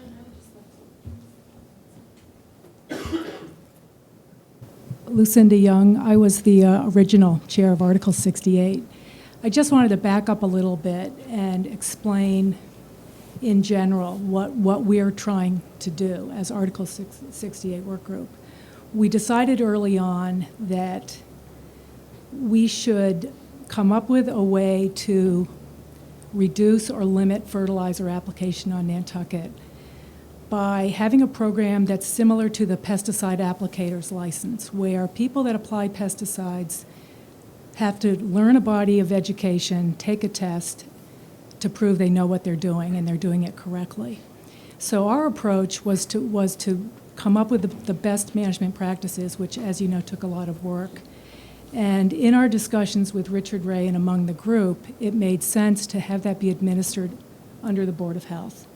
Lucinda Young. I was the original chair of Article 68. I just wanted to back up a little bit and explain in general what we're trying to do as Article 68 work group. We decided early on that we should come up with a way to reduce or limit fertilizer application on Nantucket by having a program that's similar to the pesticide applicator's license, where people that apply pesticides have to learn a body of education, take a test to prove they know what they're doing and they're doing it correctly. So our approach was to come up with the best management practices, which, as you know, took a lot of work. And in our discussions with Richard Ray and among the group, it made sense to have that be administered under the Board of Health.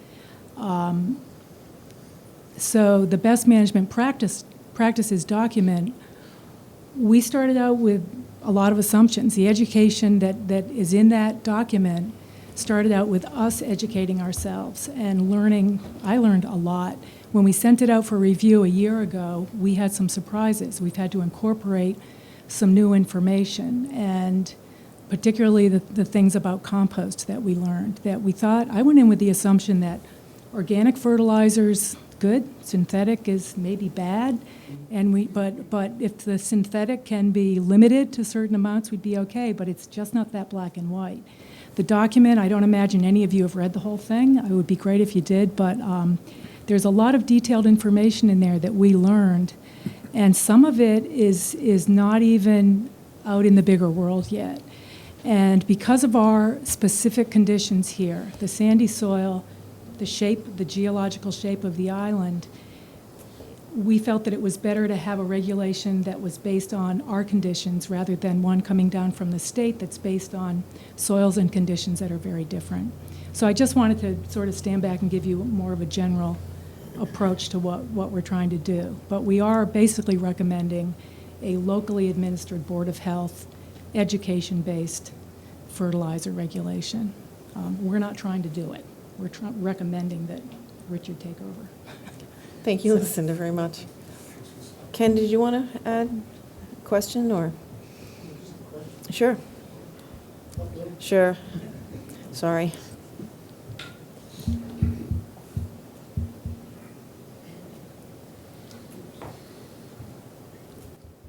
So the best management practices document, we started out with a lot of assumptions. The education that is in that document started out with us educating ourselves and learning. I learned a lot. When we sent it out for review a year ago, we had some surprises. We've had to incorporate some new information, and particularly the things about compost that we learned, that we thought. I went in with the assumption that organic fertilizer's good, synthetic is maybe bad, and but if the synthetic can be limited to certain amounts, we'd be okay, but it's just not that black and white. The document, I don't imagine any of you have read the whole thing. It would be great if you did, but there's a lot of detailed information in there that we learned, and some of it is not even out in the bigger world yet. And because of our specific conditions here, the sandy soil, the shape, the geological shape of the island, we felt that it was better to have a regulation that was based on our conditions rather than one coming down from the state that's based on soils and conditions that are very different. So I just wanted to sort of stand back and give you more of a general approach to what we're trying to do. But we are basically recommending a locally administered Board of Health, education-based fertilizer regulation. We're not trying to do it. We're recommending that Richard take over. Thank you, Lucinda, very much. Ken, did you want to add a question, or? Sure. Sure. Sorry.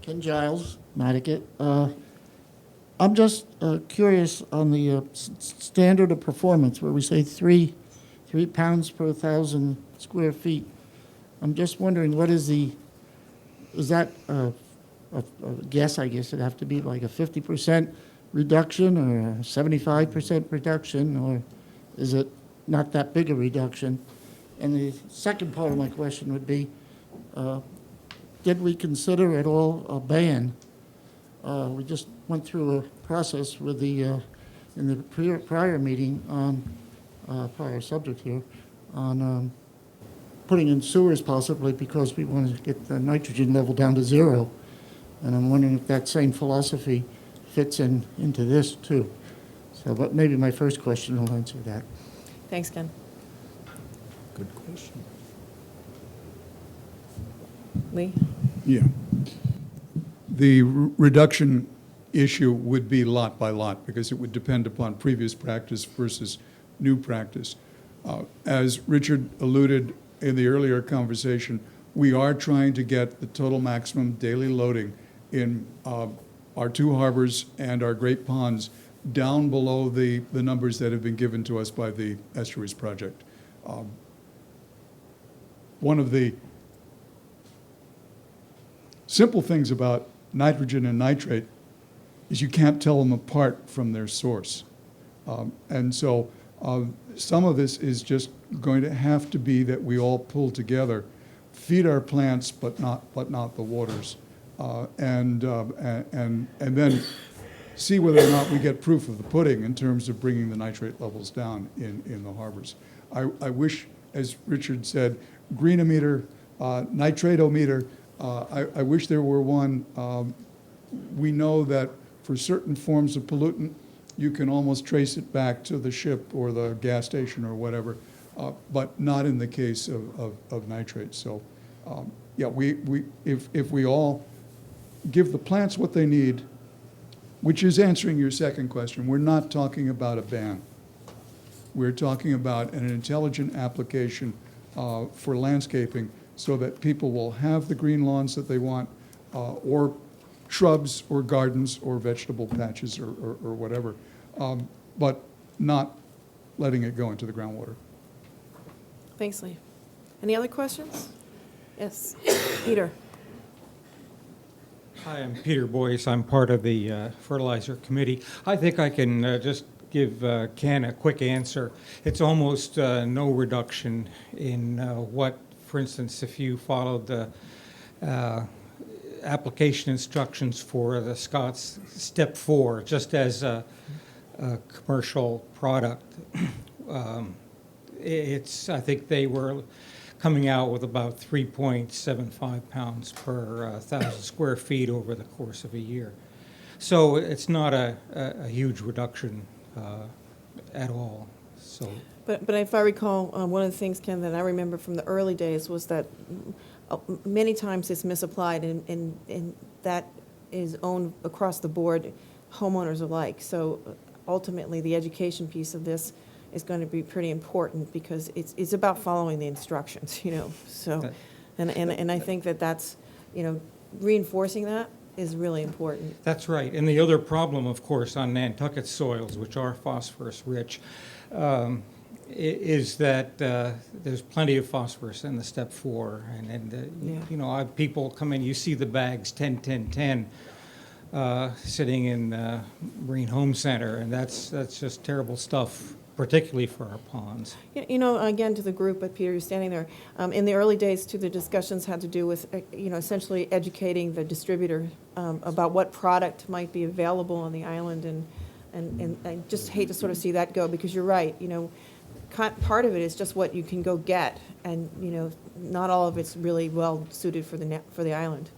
Ken Giles, Matticat. I'm just curious on the standard of performance, where we say 3 pounds per 1,000 square feet. I'm just wondering, is that a guess? I guess it'd have to be like a 50% reduction or a 75% reduction, or is it not that big a reduction? And the second part of my question would be, did we consider at all a ban? We just went through a process with in the prior meeting on, prior subject here, on putting in sewers possibly because we wanted to get the nitrogen level down to 0. And I'm wondering if that same philosophy fits into this too. So, but maybe my first question will answer that. Thanks, Ken. Good question. Lee? Yeah. The reduction issue would be lot by lot because it would depend upon previous practice versus new practice. As Richard alluded in the earlier conversation, we are trying to get the total maximum daily loading in our 2 harbors and our great ponds down below the numbers that have been given to us by the Estuaries Project. One of the simple things about nitrogen and nitrate is you can't tell them apart from their source. And so some of this is just going to have to be that we all pull together, feed our plants, but not the waters, and then see whether or not we get proof of the pudding in terms of bringing the nitrate levels down in the harbors. I wish, as Richard said, greenometer, nitratometer, I wish there were one. We know that for certain forms of pollutant, you can almost trace it back to the ship or the gas station or whatever, but not in the case of nitrates. So, yeah, if we all give the plants what they need, which is answering your second question, we're not talking about a ban. We're talking about an intelligent application for landscaping so that people will have the green lawns that they want, or shrubs or gardens or vegetable patches or whatever, but not letting it go into the groundwater. Thanks, Lee. Any other questions? Yes, Peter. Hi, I'm Peter Boyce. I'm part of the Fertilizer Committee. I think I can just give Ken a quick answer. It's almost no reduction in what, for instance, if you followed the application instructions for the Scott's Step 4, just as a commercial product. I think they were coming out with about 3.75 pounds per 1,000 square feet over the course of a year. So it's not a huge reduction at all. So. But if I recall, one of the things, Ken, that I remember from the early days was that many times it's misapplied, and that is owned across the board, homeowners alike. So ultimately, the education piece of this is going to be pretty important because it's about following the instructions, you know. So, and I think that's, you know, reinforcing that is really important. That's right. And the other problem, of course, on Nantucket soils, which are phosphorus rich, is that there's plenty of phosphorus in the Step 4, and you know, people come in, you see the bags 10, 10, 10 sitting in Marine Home Center, and that's just terrible stuff, particularly for our ponds. You know, again, to the group, but Peter, you're standing there. In the early days, too, the discussions had to do with, you know, essentially educating the distributor about what product might be available on the island, and I just hate to sort of see that go, because you're right, you know, part of it is just what you can go get, and, you know, not all of it's really well suited for the island.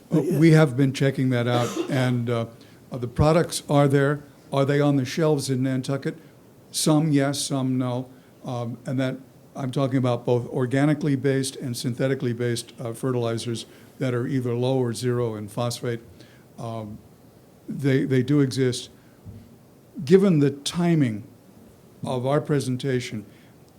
We have been checking that out, and the products are there. Are they on the shelves in Nantucket? Some yes, some no, and that I'm talking about both organically based and synthetically based fertilizers that are either low or zero in phosphate. They do exist. Given the timing of our presentation,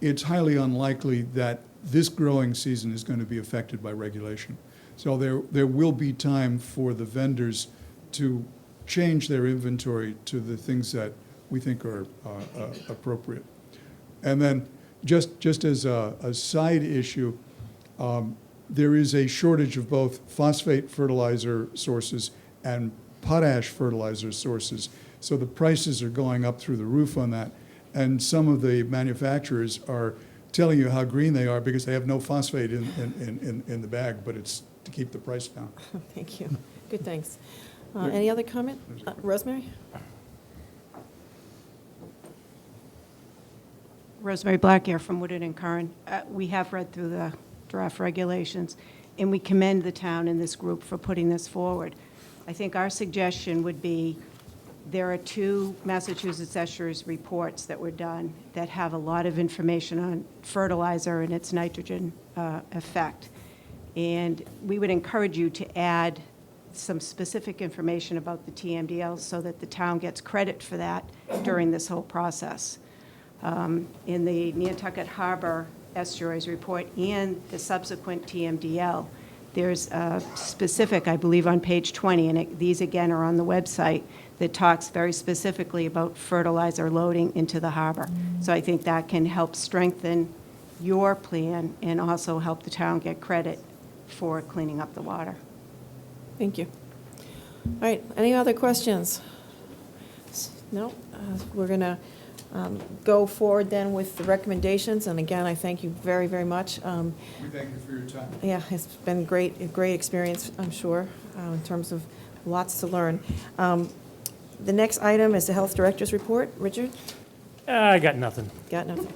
it's highly unlikely that this growing season is going to be affected by regulation. So there will be time for the vendors to change their inventory to the things that we think are appropriate. And then just as a side issue, there is a shortage of both phosphate fertilizer sources and potash fertilizer sources. So the prices are going up through the roof on that. And some of the manufacturers are telling you how green they are because they have no phosphate in the bag, but it's to keep the price down. Thank you. Good, thanks. Any other comment? Rosemary? Rosemary Blackair from Woodard and Curran. We have read through the draft regulations, and we commend the town and this group for putting this forward. I think our suggestion would be, there are 2 Massachusetts Estuaries reports that were done that have a lot of information on fertilizer and its nitrogen effect. And we would encourage you to add some specific information about the TMDL so that the town gets credit for that during this whole process. In the Nantucket Harbor Estuaries report and the subsequent TMDL, there's a specific, I believe, on page 20, and these again are on the website, that talks very specifically about fertilizer loading into the harbor. So I think that can help strengthen your plan and also help the town get credit for cleaning up the water. Thank you. All right, any other questions? No? We're going to go forward then with the recommendations, and again, I thank you very, very much. We thank you for your time. Yeah, it's been a great experience, I'm sure, in terms of lots to learn. The next item is the Health Director's Report. Richard? I got nothing. Got nothing.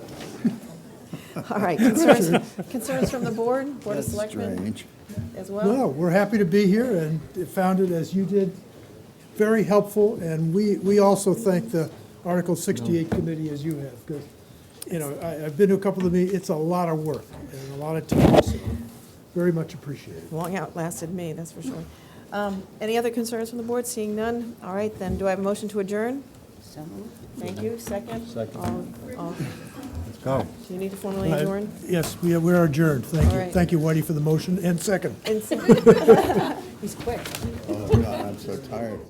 All right, concerns from the Board of Selectmen as well? No, we're happy to be here and found it, as you did, very helpful, and we also thank the Article 68 committee as you have, because, you know, I've been to a couple of meetings, it's a lot of work and a lot of time, so very much appreciated. Long outlasted me, that's for sure. Any other concerns from the board? Seeing none? All right, then, do I have a motion to adjourn? So moved. Thank you. Second? Second. All- Let's go. Do you need to formally adjourn? Yes, we're adjourned, thank All you. right. Thank you, Whitey, for the motion, and second. He's quick. Oh, God, I'm so tired.